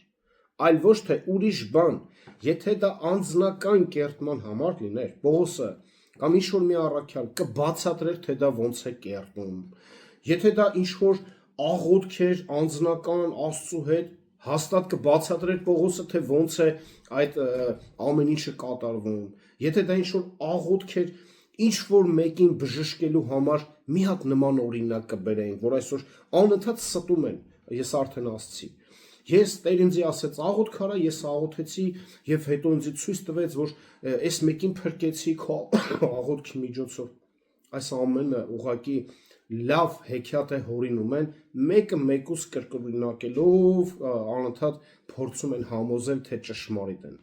այլ ոչ թե ուրիշ բան, եթե դա անձնական կերտման համար լիներ, Պողոսը կամ ինչ-որ մի առաքյալ կբացատրեր, թե դա ոնց է կերտում, եթե դա ինչ-որ աղոթք էր անձնական Աստծու հետ, հաստատ կբացատրեր Պողոսը, թե ոնց է այդ ամեն ինչը կատարվում, եթե դա ինչ-որ աղոթք էր ինչ-որ մեկին բժշկելու համար, մի հատ նման օրինակ կբերեինք, որ այսօր անընդհատ ստում են, ես արդեն ասացի, ես Տեր ինձ ասեց աղոթք արա, ես աղոթեցի եւ հետո ինձ ցույց տվեց, որ այս մեկին փրկեցի քո աղոթքի միջոցով, այս ամենը ուղղակի լավ հեքիաթ է հորինում են, մեկը մեկուց կրկնակելով անընդհատ փորձում են համոզել, թե ճշմարիտ են,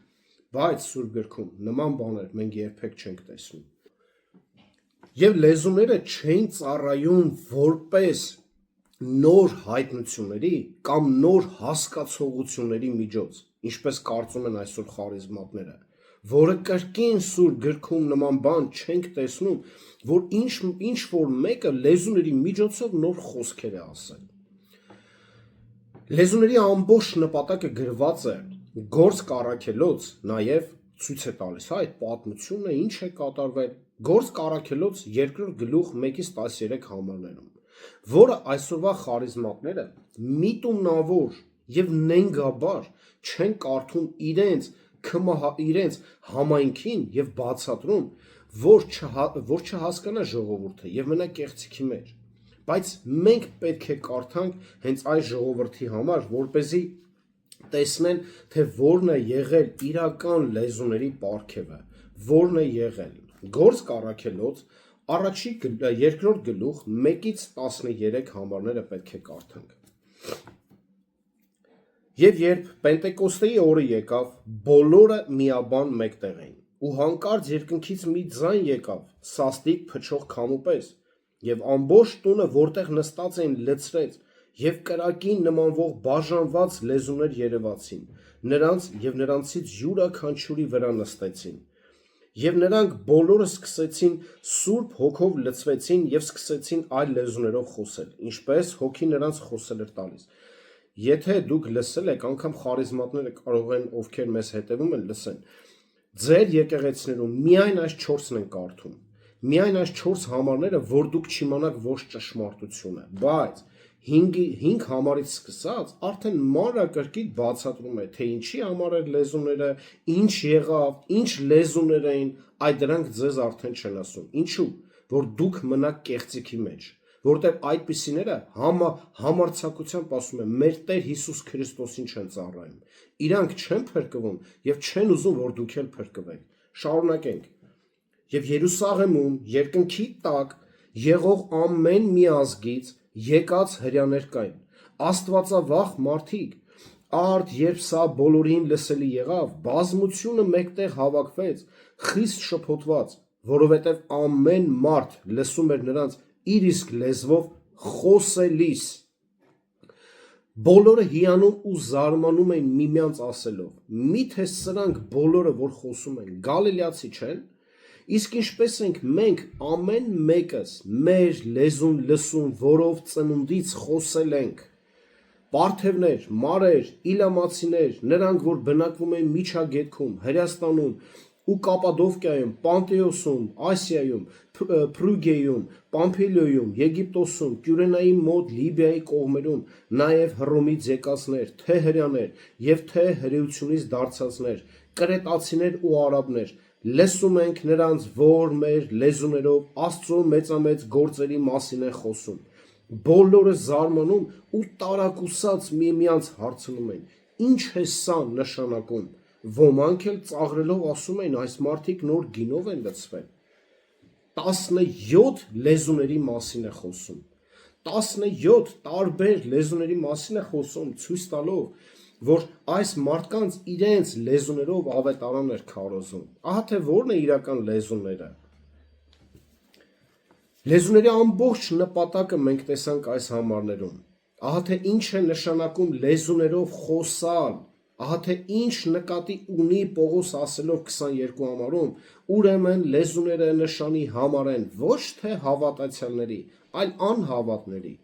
բայց Սուրբ գրքում նման բաներ մենք երբեք չենք տեսնում։ Եվ լեզուները չէին ծառայում որպես նոր հայտնությունների կամ նոր հասկացողությունների միջոց, ինչպես կարծում են այսօր խարիզմատները, որը կրկին Սուրբ գրքում նման բան չենք տեսնում, որ ինչ որ մեկը լեզուների միջոցով նոր խոսքեր է ասել։ Լեզուների ամբողջ նպատակը գրված է գործ կառաքելոց, նաև ցույց է տալիս, այդ պատմությունը ինչ է կատարվել, գործ կառաքելոց 2 գլուխ 1-13 համարներում, որը այսօրվա խարիզմատները միտումնավոր եւ նենգաբար չեն կարդում իրենց համայնքին եւ բացատրում, որ չհասկանա ժողովուրդը եւ մնա կեղծիքի մեջ, բայց մենք պետք է կարդանք հենց այս ժողովրդի համար, որպեսզի տեսնեն, թե որն է եղել իրական լեզուների պարգևը, որն է եղել գործ կառաքելոց առաջի 2 գլուխ 1-13 համարները պետք է կարդանք։ Եվ երբ Պենտեկոստեի օրը եկավ, բոլորը միաբան մեկտեղ էին, ու հանկարծ երկնքից մի ձայն եկավ, սաստիկ փչող քամու պես, եւ ամբողջ տունը, որտեղ նստած էին, լցրեց, եւ կրակին նմանվող բաժանված լեզուներ երևացին, նրանց եւ նրանցից յուրաքանչյուրի վրա նստեցին։ Եվ նրանք բոլորը սկսեցին Սուրբ Հոգով լցվեցին եւ սկսեցին այլ լեզուներով խոսել, ինչպես Հոգի նրանց խոսել էր տալիս։ Եթե դուք լսել եք, անգամ խարիզմատները կարող են, ովքեր մեզ հետևում են, լսեն։ Ձեր եկեղեցիներում միայն այս 4-ն են կարդում։ Միայն այս 4 համարները, որ դուք չիմանաք ոչ ճշմարտությունը, բայց 5 համարից սկսած արդեն մանրակրկիտ բացատրում է, թե ինչի համար էր լեզուները, ինչ եղավ, ինչ լեզուներ էին, այդ դրանք ձեզ արդեն չեն ասում։ Ինչու՞, որ դուք մնաք կեղծիքի մեջ, որտեղ այդպիսիները համարձակությամբ ասում են, մեր Տեր Հիսուս Քրիստոսին չեն ծառայում, իրանք չեն փրկվում եւ չեն ուզում, որ դուք էլ փրկվեք։ Շարունակենք։ Եվ Երուսաղեմում երկնքի տակ եղող ամեն մի ազգից եկած հրյաներ կային, աստվածավախ մարդիկ, Արդ երբ սա բոլորին լսելի եղավ, բազմությունը մեկտեղ հավաքվեց, խիստ շփոթված, որովհետև ամեն մարդ լսում էր նրանց իր իսկ լեզվով խոսելիս։ Բոլորը հիանում ու զարմանում էին միմյանց ասելով. «Միթե սրանք բոլորը, որ խոսում են, գալիլեացի չեն»։ Իսկ ինչպես ենք մենք ամեն մեկս մեր լեզուն լսում, որով ծնունդից խոսել ենք։ Պարթևներ, մարեր, իլամացիներ, նրանք, որ բնակվում են Միջագետքում, Հրեաստանում ու Կապադովկիայում, Պանտեոսում, Ասիայում, Փրուգեյում, Պամփիլիոյում, Եգիպտոսում, Կյուրենայի մոտ Լիբիայի կողմերում, նաև Հռոմից եկածներ, թե հրեաներ և թե հրեությունից դարձածներ, կրետացիներ ու արաբներ, լսում ենք նրանց, որ մեր լեզուներով Աստծո մեծամեծ գործերի մասին են խոսում։ Բոլորը զարմանում ու տարակուսած միմյանց հարցնում են. «Ինչ է սա նշանակում»։ Ոմանք էլ ծաղրելով ասում էին. «Այս մարդիկ նոր գինով են լցվել»։ 17 լեզուների մասին է խոսում։ 17 տարբեր լեզուների մասին է խոսում, ցույց տալով, որ այս մարդկանց իրենց լեզուներով ավետարան էր քարոզում։ Ահա թե որն է իրական լեզուները։ Լեզուների ամբողջ նպատակը մենք տեսանք այս համարներում։ Ահա թե ինչ է նշանակում լեզուներով խոսալ, ահա թե ինչ նկատի ունի Պողոս ասելով 22 համարում, ուրեմն լեզուները նշանի համար են ոչ թե հավատացյալների, այլ անհավատների։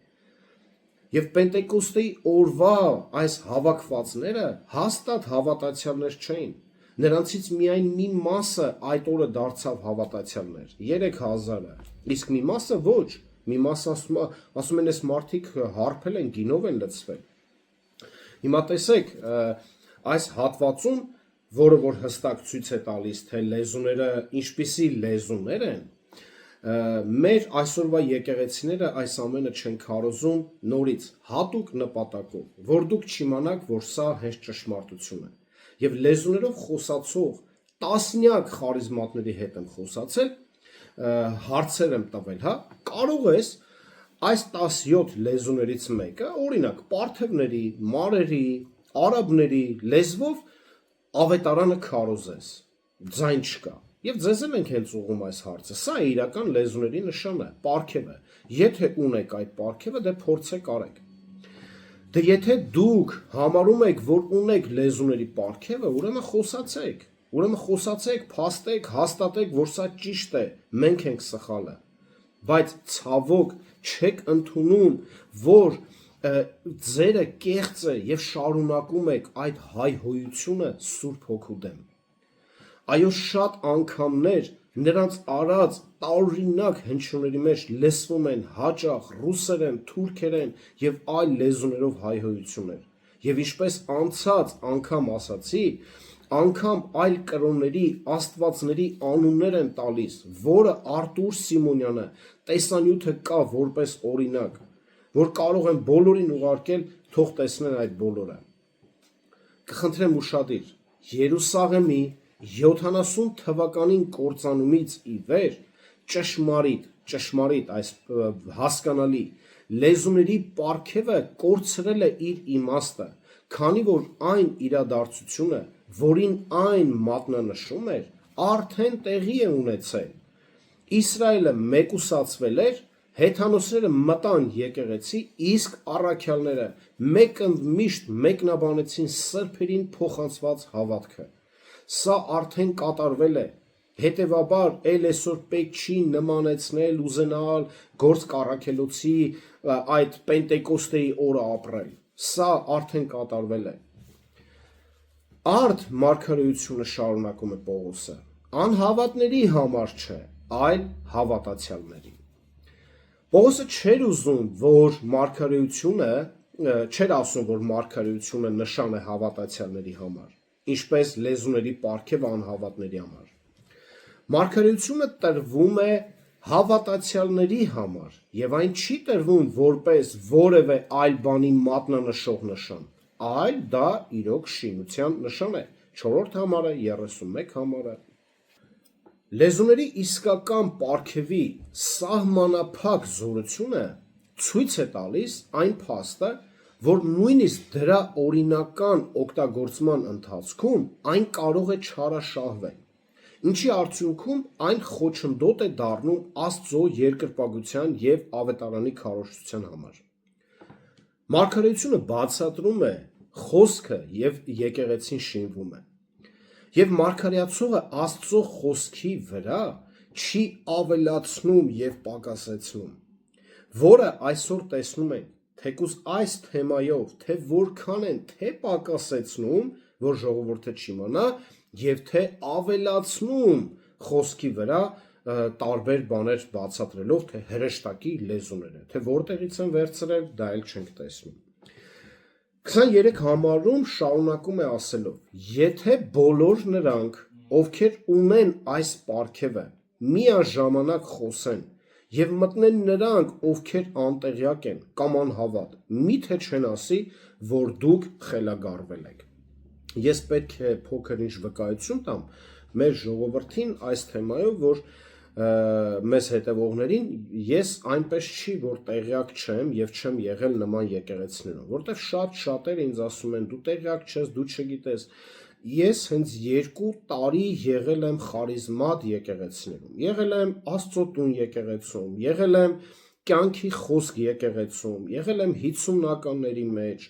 Եվ Պենտեկոստեի օրվա այս հավաքվածները հաստատ հավատացյալներ չէին։ Նրանցից միայն մի մասը այդ օրը դարձավ հավատացյալներ, 3000-ը, իսկ մի մասը ոչ, մի մասը ասում են, այս մարդիկ հարբել են, գինով են լցվել։ Հիմա տեսեք, այս հատվածում, որը որ հստակ ցույց է տալիս, թե լեզուները ինչպիսի լեզուներ են, մեր այսօրվա եկեղեցիները այս ամենը չեն քարոզում նորից հատուկ նպատակով, որ դուք չիմանաք, որ սա հենց ճշմարտություն է։ Եվ լեզուներով խոսացող տասնյակ խարիզմատների հետ եմ խոսացել, հարցեր եմ տվել, հա, կարող ես այս 17 լեզուներից մեկը, օրինակ, պարթևների, մարերի, արաբների լեզվով ավետարանը քարոզես, ձայն չկա։ Եվ ձեզ էլ ենք հենց ուղղում այս հարցը, սա է իրական լեզուների նշանը, պարգևը։ Եթե ունեք այդ պարգևը, դե փորձեք արեք։ Դե եթե դուք համարում եք, որ ունեք լեզուների պարգևը, ուրեմն խոսացեք, փաստեք, հաստատեք, որ սա ճիշտ է, մենք ենք սխալը։ Բայց ցավոք չեք ընդունում, որ ձերը կեղծ է եւ շարունակում եք այդ հայհոյությունը Սուրբ Հոգու դեմ։ Այո, շատ անգամներ նրանց արած տարօրինակ հնչյունների մեջ լսվում են հաճախ ռուսերեն, թուրքերեն եւ այլ լեզուներով հայհոյություններ։ Եվ ինչպես անցած անգամ ասացի, անգամ այլ կրոնների, աստվածների անուններ են տալիս, որը Արտուր Սիմոնյանը տեսանյութը կա որպես օրինակ, որ կարող են բոլորին ուղարկել, թող տեսնեն այդ բոլորը։ Կխնդրեմ ուշադիր, Երուսաղեմի 70 թվականին կործանումից ի վեր ճշմարիտ այս հասկանալի լեզուների պարգևը կորցրել է իր իմաստը, քանի որ այն իրադարձությունը, որին այն մատնանշում էր, արդեն տեղի է ունեցել։ Իսրայելը մեկուսացվել էր, հեթանոսները մտան եկեղեցի, իսկ առաքյալները մեկընդմիշտ մեկնաբանեցին սրբերին փոխանցված հավատքը։ Սա արդեն կատարվել է, հետևաբար էլ այսօր պետք չի նմանեցնել, ուզենալ գործ կառաքելոցի այդ Պենտեկոստեի օրը ապրել։ Սա արդեն կատարվել է։ Արդ մարգարեությունը շարունակում է Պողոսը, անհավատների համար չէ, այլ հավատացյալների։ Պողոսը չէր ուզում, որ մարգարեությունը, չէր ասում, որ մարգարեությունը նշան է հավատացյալների համար, ինչպես լեզուների պարգևը անհավատների համար։ Մարգարեությունը տրվում է հավատացյալների համար, եւ այն չի տրվում որպես որևէ այլ բանի մատնանշող նշան, այլ դա իրոք շինության նշան է։ 4-րդ համարը, 31 համարը։ Լեզուների իսկական պարգևի սահմանափակ զորությունը ցույց է տալիս այն փաստը, որ նույնիսկ դրա օրինական օգտագործման ընթացքում այն կարող է չարաշահվել, ինչի արդյունքում այն խոչընդոտ է դառնում Աստծո երկրպագության եւ ավետարանի քարոզչության համար։ Մարգարեությունը բացատրում է խոսքը եւ եկեղեցին շինվում է։ Եվ մարգարեացողը Աստծո խոսքի վրա չի ավելացնում եւ պակասեցնում, որը այսօր տեսնում ենք, թեկուզ այս թեմայով, թե որքան են թե պակասեցնում, որ ժողովուրդը չիմանա, եւ թե ավելացնում խոսքի վրա տարբեր բաներ բացատրելով, թե հրեշտակի լեզուները, թե որտեղից են վերցրել, դա էլ չենք տեսնում։ 23 համարում շարունակում է ասելով. եթե բոլոր նրանք, ովքեր ունեն այս պարգևը, միաժամանակ խոսեն եւ մտնեն նրանք, ովքեր անտեղյակ են կամ անհավատ, միթե չեն ասի, որ դուք խելագարվել եք։ Ես պետք է փոքր ինչ վկայություն տամ մեր ժողովրդին այս թեմայով, որ մեզ հետևողներին ես այնպես չի, որ տեղյակ չեմ եւ չեմ եղել նման եկեղեցիներում, որտեղ շատերը ինձ ասում են դու տեղյակ չես, դու չգիտես։ Ես հենց 2 տարի եղել եմ խարիզմատ եկեղեցիներում, եղել եմ Աստծո տուն եկեղեցում, եղել եմ կյանքի խոսք եկեղեցում, եղել եմ 50-ականների մեջ,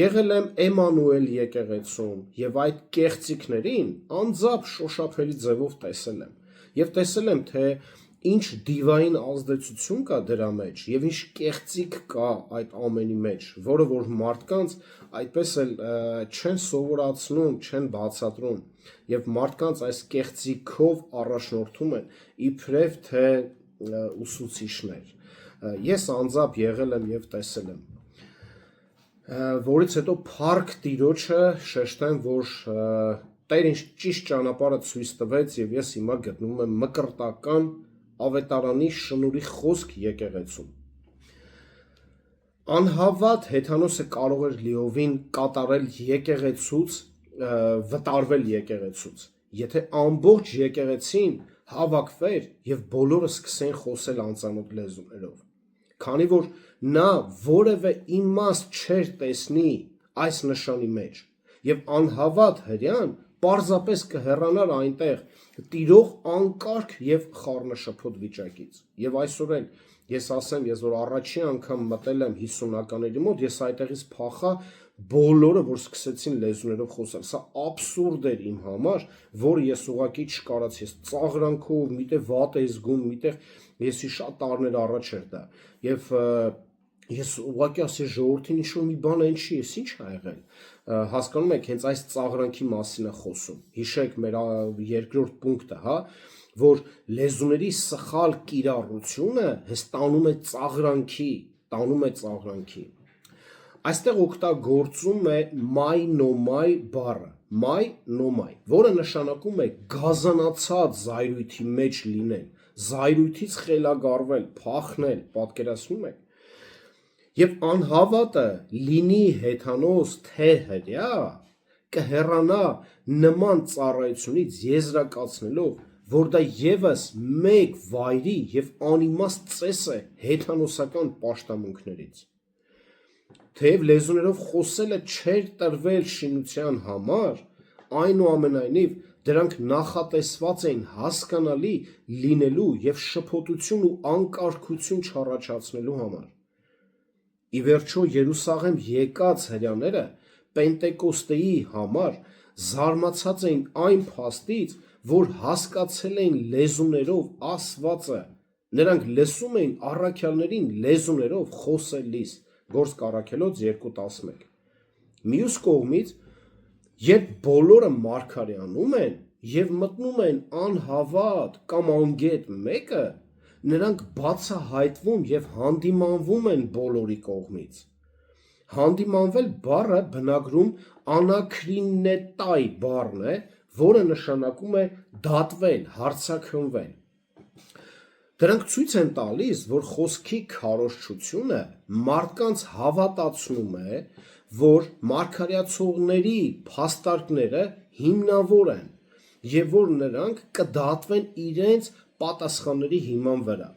եղել եմ Էմանուել եկեղեցում եւ այդ կեղծիքներին անձամբ շոշափելի ձևով տեսել եմ։ Եվ տեսել եմ, թե ինչ դիվային ազդեցություն կա դրա մեջ եւ ինչ կեղծիք կա այդ ամենի մեջ, որը որ մարդկանց այդպես էլ չեն սովորացնում, չեն բացատրում եւ մարդկանց այս կեղծիքով առաջնորդում են իբրև թե ուսուցիչներ։ Ես անձամբ եղել եմ եւ տեսել եմ, որից հետո փառք Տիրոջը շեշտեմ, որ Տեր ինձ ճիշտ ճանապարհը ցույց տվեց եւ ես հիմա գտնվում եմ մկրտական ավետարանի շնորհի խոսք եկեղեցում։ Անհավատ հեթանոսը կարող էր լիովին կատարել եկեղեցուց, վտարվել եկեղեցուց, եթե ամբողջ եկեղեցին հավաքվեր եւ բոլորը սկսեն խոսել անծանոթ լեզուներով, քանի որ նա որևէ իմաստ չէր տեսնի այս նշանի մեջ եւ անհավատ հրյան պարզապես կհեռանար այնտեղ տիրող անկարգ եւ խառնաշփոթ վիճակից։ Եվ այսօր էլ ես ասեմ, ես որ առաջի անգամ մտել եմ 50-ականների մոտ, ես այդտեղից փախա բոլորը, որ սկսեցին լեզուներով խոսել։ Սա աբսուրդ էր իմ համար, որ ես ուղղակի չկարացի, ես ծաղրանքով, միտեղ վատ էի զգում, միտեղ եսի շատ տարիներ առաջ էր դա։ Եվ ես ուղղակի ասի ժողովրդին ինչ-որ մի բան այն չի, ես ինչ ա եղել։ Հասկանում եք, հենց այս ծաղրանքի մասին է խոսում։ Հիշեք մեր երկրորդ պունկտը, հա, որ լեզուների սխալ կիրառությունը հստանում է ծաղրանքի։ Այստեղ օգտագործում է մայնոմայ բառը, մայնոմայ, որը նշանակում է գազանացած զայրույթի մեջ լինել, զայրույթից խելագարվել, փախնել, պատկերացնում եք։ Եվ անհավատը լինի հեթանոս թե հրյա, կհեռանա նման ծառայությունից եզրակացնելով, որ դա եւս մեկ վայրի եւ անիմաստ ծես է հեթանոսական պաշտամունքներից։ Թեև լեզուներով խոսելը չէր տրվել շինության համար, այնուամենայնիվ դրանք նախատեսված էին հասկանալի լինելու եւ շփոթություն ու անկարգություն չառաջացնելու համար։ Ի վերջո Երուսաղեմ եկած հրյաները Պենտեկոստեի համար զարմացած էին այն փաստից, որ հասկացել էին լեզուներով ասվածը, նրանք լսում էին առաքյալներին լեզուներով խոսելիս, Գործք առաքելոց 2:11։ Մյուս կողմից, երբ բոլորը մարգարեանում են եւ մտնում են անհավատ կամ անգետ մեկը, նրանք բացահայտվում եւ հանդիմանվում են բոլորի կողմից։ Հանդիմանվել բառը բնագրում անաքրինետայ բառն է, որը նշանակում է դատվել, հարձակրվել։ Դրանք ցույց են տալիս, որ խոսքի քարոզչությունը մարդկանց հավատացնում է, որ մարգարեացողների փաստարկները հիմնավոր են եւ որ նրանք կդատվեն իրենց պատասխանների հիման վրա։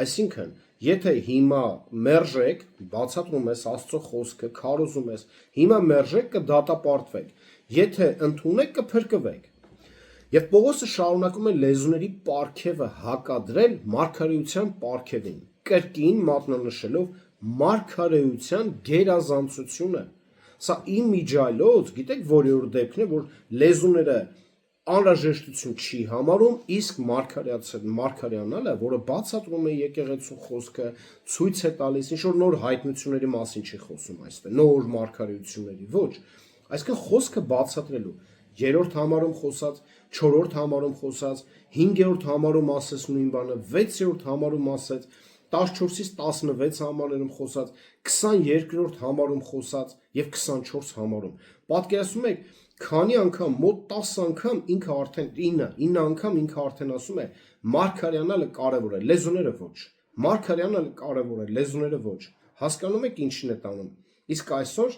Այսինքն, Եթե հիմա մերժեք, բացատրում ես Աստծո խոսքը, քարոզում ես, հիմա մերժեք կդատապարտվեք, եթե ընդունեք կփրկվեք։ Եվ Պողոսը շարունակում է լեզուների պարգևը հակադրել մարգարեության պարգևին, կրկին մատնանշելով մարգարեության գերազանցությունը։ Սա իմիջիայլոց, գիտեք, որի դեպքն է, որ լեզուները անհրաժեշտություն չի համարում, իսկ մարգարեանալը, որը բացատրում է եկեղեցու խոսքը, ցույց է տալիս, ինչ որ նոր հայտնությունների մասին չի խոսում այստեղ, նոր մարգարեությունների, ոչ, այսինքն խոսքը բացատրելու, 3-րդ համարում խոսած, 4-րդ համարում խոսած, 5-րդ համարում ասես նույն բանը, 6-րդ համարում ասեց, 14-ից 16 համարներում խոսած, 22-րդ համարում խոսած եւ 24 համարում։ Պատկերացնում եք, քանի անգամ, մոտ 10 անգամ ինքը արդեն 9 անգամ ինքը արդեն ասում է մարգարեանալը կարևոր է, լեզուները ոչ։ Մարգարեանալը կարևոր է, լեզուները ոչ։ Հասկանում եք ինչին է տանում։ Իսկ այսօր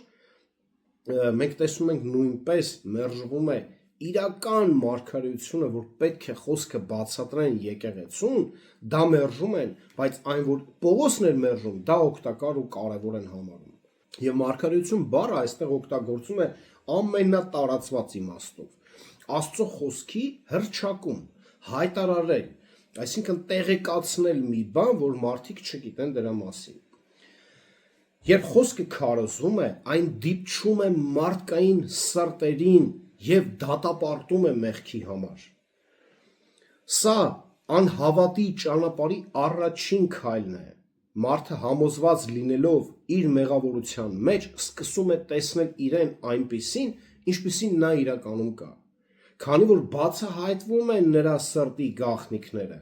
մենք տեսնում ենք նույնպես մերժվում է իրական մարգարեությունը, որ պետք է խոսքը բացատրեն եկեղեցուն, դա մերժում են, բայց այն որ Պողոսն էր մերժում, դա օգտակար ու կարևոր են համարում։ Եվ մարգարեություն բառը այստեղ օգտագործում է ամենատարածված իմաստով։ Աստծո խոսքի հռչակում, հայտարարել, այսինքն տեղեկացնել մի բան, որ մարդիկ չգիտեն դրա մասին։ Երբ խոսքը քարոզվում է, այն դիպչում է մարդկային սրտերին եւ դատապարտում է մեղքի համար։ Սա անհավատի ճանապարհի առաջին քայլն է։ Մարդը համոզված լինելով իր մեղավորության մեջ սկսում է տեսնել իրեն այնպիսին, ինչպիսին նա իրականում կա։ Քանի որ բացահայտվում են նրա սրտի գաղտնիքները,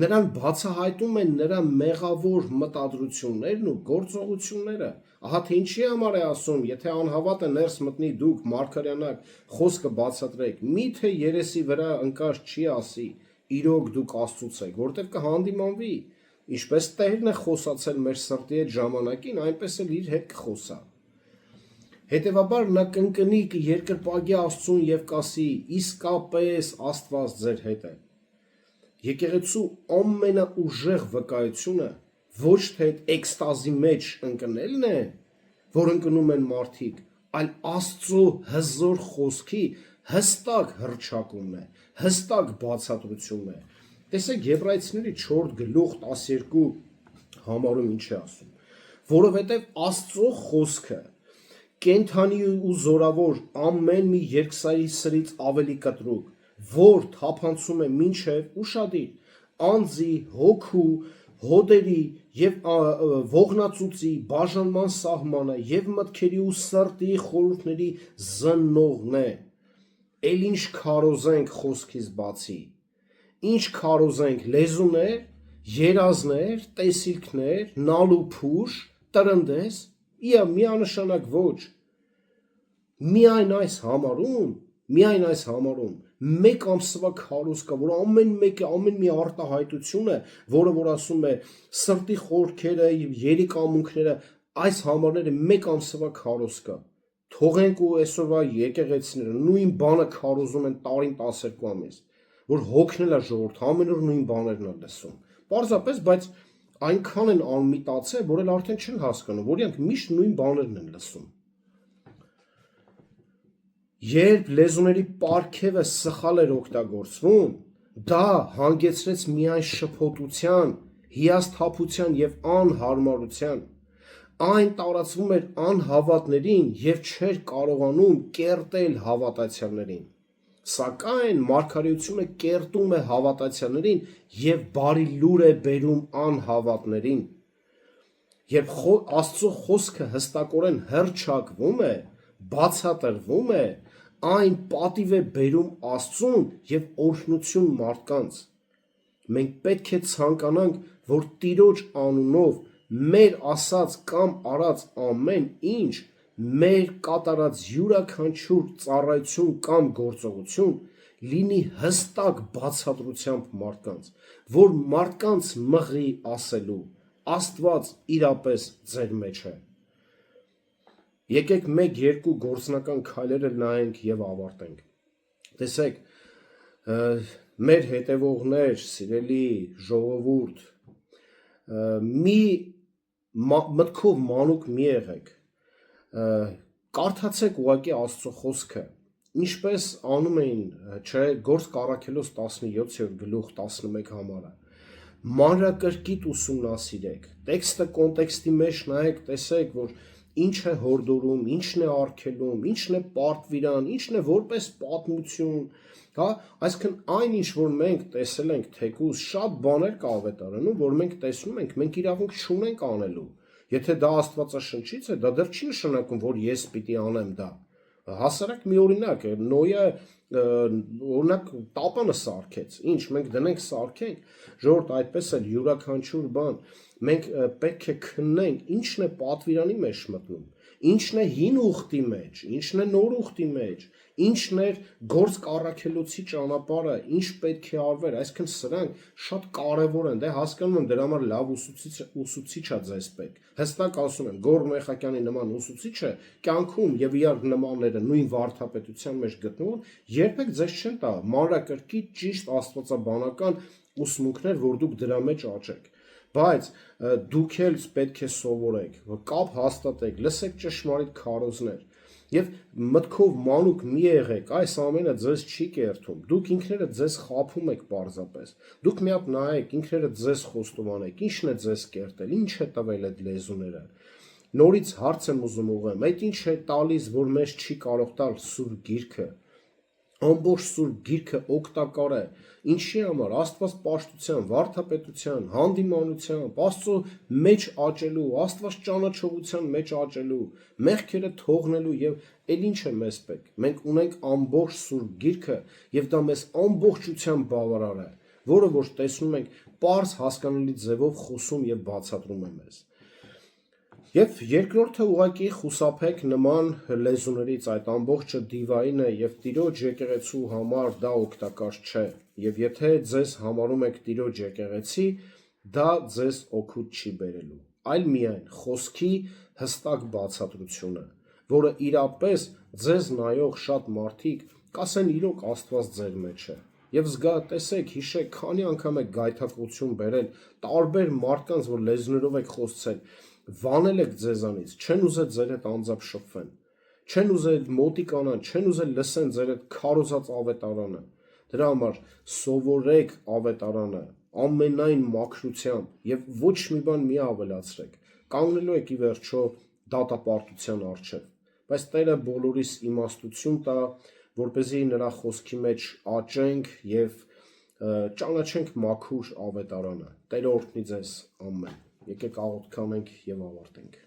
նրան բացահայտում են նրա մեղավոր մտադրություններն ու գործողությունները։ Ահա թե ինչի համար է ասում, եթե անհավատը ներս մտնի, դուք մարգարեանաք, խոսքը բացատրեք, միթե երեսի վրա ընկած չի ասի, իրոք դուք Աստծուց եք, որտեղ կհանդիմանվի, ինչպես Տերն է խոսացել մեր սրտի հետ ժամանակին, այնպես էլ իր հետ կխոսա։ Հետևաբար նա կընկնի կերկրպագի Աստծուն եւ կասի. իսկապես Աստված ձեր հետ է։ Եկեղեցու ամենաուժեղ վկայությունը ոչ թե էքստազի մեջ ընկնելն է, որ ընկնում են մարդիկ, այլ Աստծո հզոր խոսքի հստակ հռչակումն է, հստակ բացատրությունն է։ Տեսեք Եբրայեցիների 4 գլուխ 12 համարում ինչ է ասում, որովհետև Աստծո խոսքը կենթանի ու զորավոր ամեն մի երկսայրի սրից ավելի կտրուկ, որ թափանցում է մինչև ուշադիր, անձի, հոգու, հոդերի եւ ողնածուծի բաժանման սահմանը եւ մտքերի ու սրտի խորհուրդների զննողն է։ Էլ ինչ քարոզենք խոսքից բացի, ինչ քարոզենք լեզուներ, երազներ, տեսիլքներ, նալու փուշ, տրնդես, միանշանակ ոչ։ Միայն այս համարում մեկ ամսվա քարոզ կա, որ ամեն մի արտահայտություն է, որը որ ասում է սրտի խորքերը, երիկամունքները, այս համարները մեկ ամսվա քարոզ կա։ Թողենք ու այսօրվա եկեղեցիները նույն բանը քարոզում են տարին 12 ամիս, որ հոգնել է ժողովուրդ, ամեն օր նույն բաներն են լսում։ Պարզապես, բայց այնքան են անմիտացել, որ էլ արդեն չեն հասկանում, որ իրանք միշտ նույն բաներն են լսում։ Երբ լեզուների պարգևը սխալ էր օգտագործվում, դա հանգեցրեց միայն շփոթության, հիասթափության եւ անհարմարության։ Այն տարածվում էր անհավատներին եւ չէր կարողանում կերտել հավատացյալներին։ Սակայն մարգարեությունը կերտում է հավատացյալներին եւ բարի լուր է բերում անհավատներին։ Երբ Աստծո խոսքը հստակորեն հռչակվում է, բացատրվում է, այն պատիվ է բերում Աստծուն եւ օրհնություն մարդկանց։ Մենք պետք է ցանկանանք, որ Տիրոջ անունով մեր ասած կամ արած ամեն ինչ, մեր կատարած յուրաքանչյուր ծառայություն կամ գործողություն լինի հստակ բացատրությամբ մարդկանց, որ մարդկանց մղի ասելու Աստված իրապես ձեր մեջ է։ Եկեք 1-2 գործնական քայլերը նայենք եւ ավարտենք։ Տեսեք, մեր հետևողներ, սիրելի ժողովուրդ, մի մտքով մանուկ մի եղեք, կարդացեք ուղղակի Աստծո խոսքը, ինչպես անում էին, չէ, Գործք առաքելոց 17-րդ գլուխ 11 համարը, մանրակրկիտ ուսումնասիրեք, տեքստը կոնտեքստի մեջ նայեք, տեսեք, որ ինչ է հորդորում, ինչն է արգելում, ինչն է պարտվիրան, ինչն է որպես պատմություն, հա, այսինքն այն ինչ որ մենք տեսել ենք թեկուզ շատ բաներ կա ավետարանում, որ մենք տեսնում ենք, մենք իրավունք չունենք անելու։ Եթե դա Աստվածաշնչից է, դա դեռ չի նշանակում, որ ես պիտի անեմ դա։ Հասարակ մի օրինակ է, Նոյը օրինակ տապանը սարքեց, ինչ մենք դնենք սարքենք, ժողովուրդ այդպես էլ յուրաքանչյուր բան մենք պետք է քննենք, ինչն է պատվիրանի մեջ մտնում, ինչն է հին ուխտի մեջ, ինչն է նոր ուխտի մեջ, ինչն է Գործք առաքելոցի ճանապարհը, ինչ պետք է արվեր, այսինքն սրանք շատ կարևոր են, դե հասկանում եմ դրա համար լավ ուսուցիչ է ձեզ պետք։ Հստակ ասում եմ, Գոռ Մեխակյանի նման ուսուցիչը կյանքում եւ իր նմանները նույն վարդապետության մեջ գտնվում, երբեք ձեզ չեն տա մանրակրկիտ ճիշտ աստվածաբանական ուսմունքներ, որ դուք դրա մեջ աճեք։ Բայց դուք էլ պետք է սովորեք, կապ հաստատեք, լսեք ճշմարիտ քարոզներ եւ մտքով մանուկ մի եղեք, այս ամենը ձեզ չի կերթում, դուք ինքներդ ձեզ խաբում եք պարզապես, դուք մի հատ նայեք, ինքներդ ձեզ խոստովանեք, ինչն է ձեզ կերտել, ինչ է տվել այդ լեզուները, նորից հարց եմ ուզում ուղղեմ, այդ ինչ է տալիս, որ մեզ չի կարող տալ Սուրբ Գիրքը, ամբողջ Սուրբ Գիրքը օգտակար է, ինչի համար, Աստված պաշտության, վարդապետության, հանդիմանության, Աստծո մեջ աճելու, Աստված ճանաչողության մեջ աճելու, մեղքերը թողնելու եւ էլ ինչ է մեզ պետք։ Մենք ունենք ամբողջ Սուրբ Գիրքը եւ դա մեզ ամբողջությամբ բավարար է, որը որ տեսնում ենք պարզ հասկանալի ձևով խոսում եւ բացատրում է մեզ։ Եվ երկրորդը ուղղակի խուսափեք նման լեզուներից, այդ ամբողջը դիվային է եւ Տիրոջ եկեղեցու համար դա օգտակար չէ։ Եվ եթե ձեզ համարում եք Տիրոջ եկեղեցի, դա ձեզ օգուտ չի բերելու, այլ միայն խոսքի հստակ բացատրությունը, որը իրապես ձեզ նայող շատ մարդիկ կասեն իրոք Աստված ձեր մեջ է։ Եվ զգա, տեսեք, հիշեք, քանի անգամ եք գայթակղություն բերել տարբեր մարդկանց, որ լեզուներով եք խոսցել, վանել եք ձեզանից, չեն ուզել ձեր հետ անձամբ շփվեն, չեն ուզել մոտիկանան, չեն ուզել լսեն ձեր հետ քարոզած ավետարանը։ Դրա համար սովորեք ավետարանը ամենայն մաքրությամբ եւ ոչ մի բան մի ավելացրեք։ Կանգնելու եք ի վերջո դատապարտության առջև, բայց Տերը բոլորիս իմաստություն տա, որպեսզի նրա խոսքի մեջ աճենք եւ ճանաչենք մաքուր ավետարանը։ Տերը օրհնի ձեզ ամեն։ Եկեք աղոթք անենք եւ ավարտենք։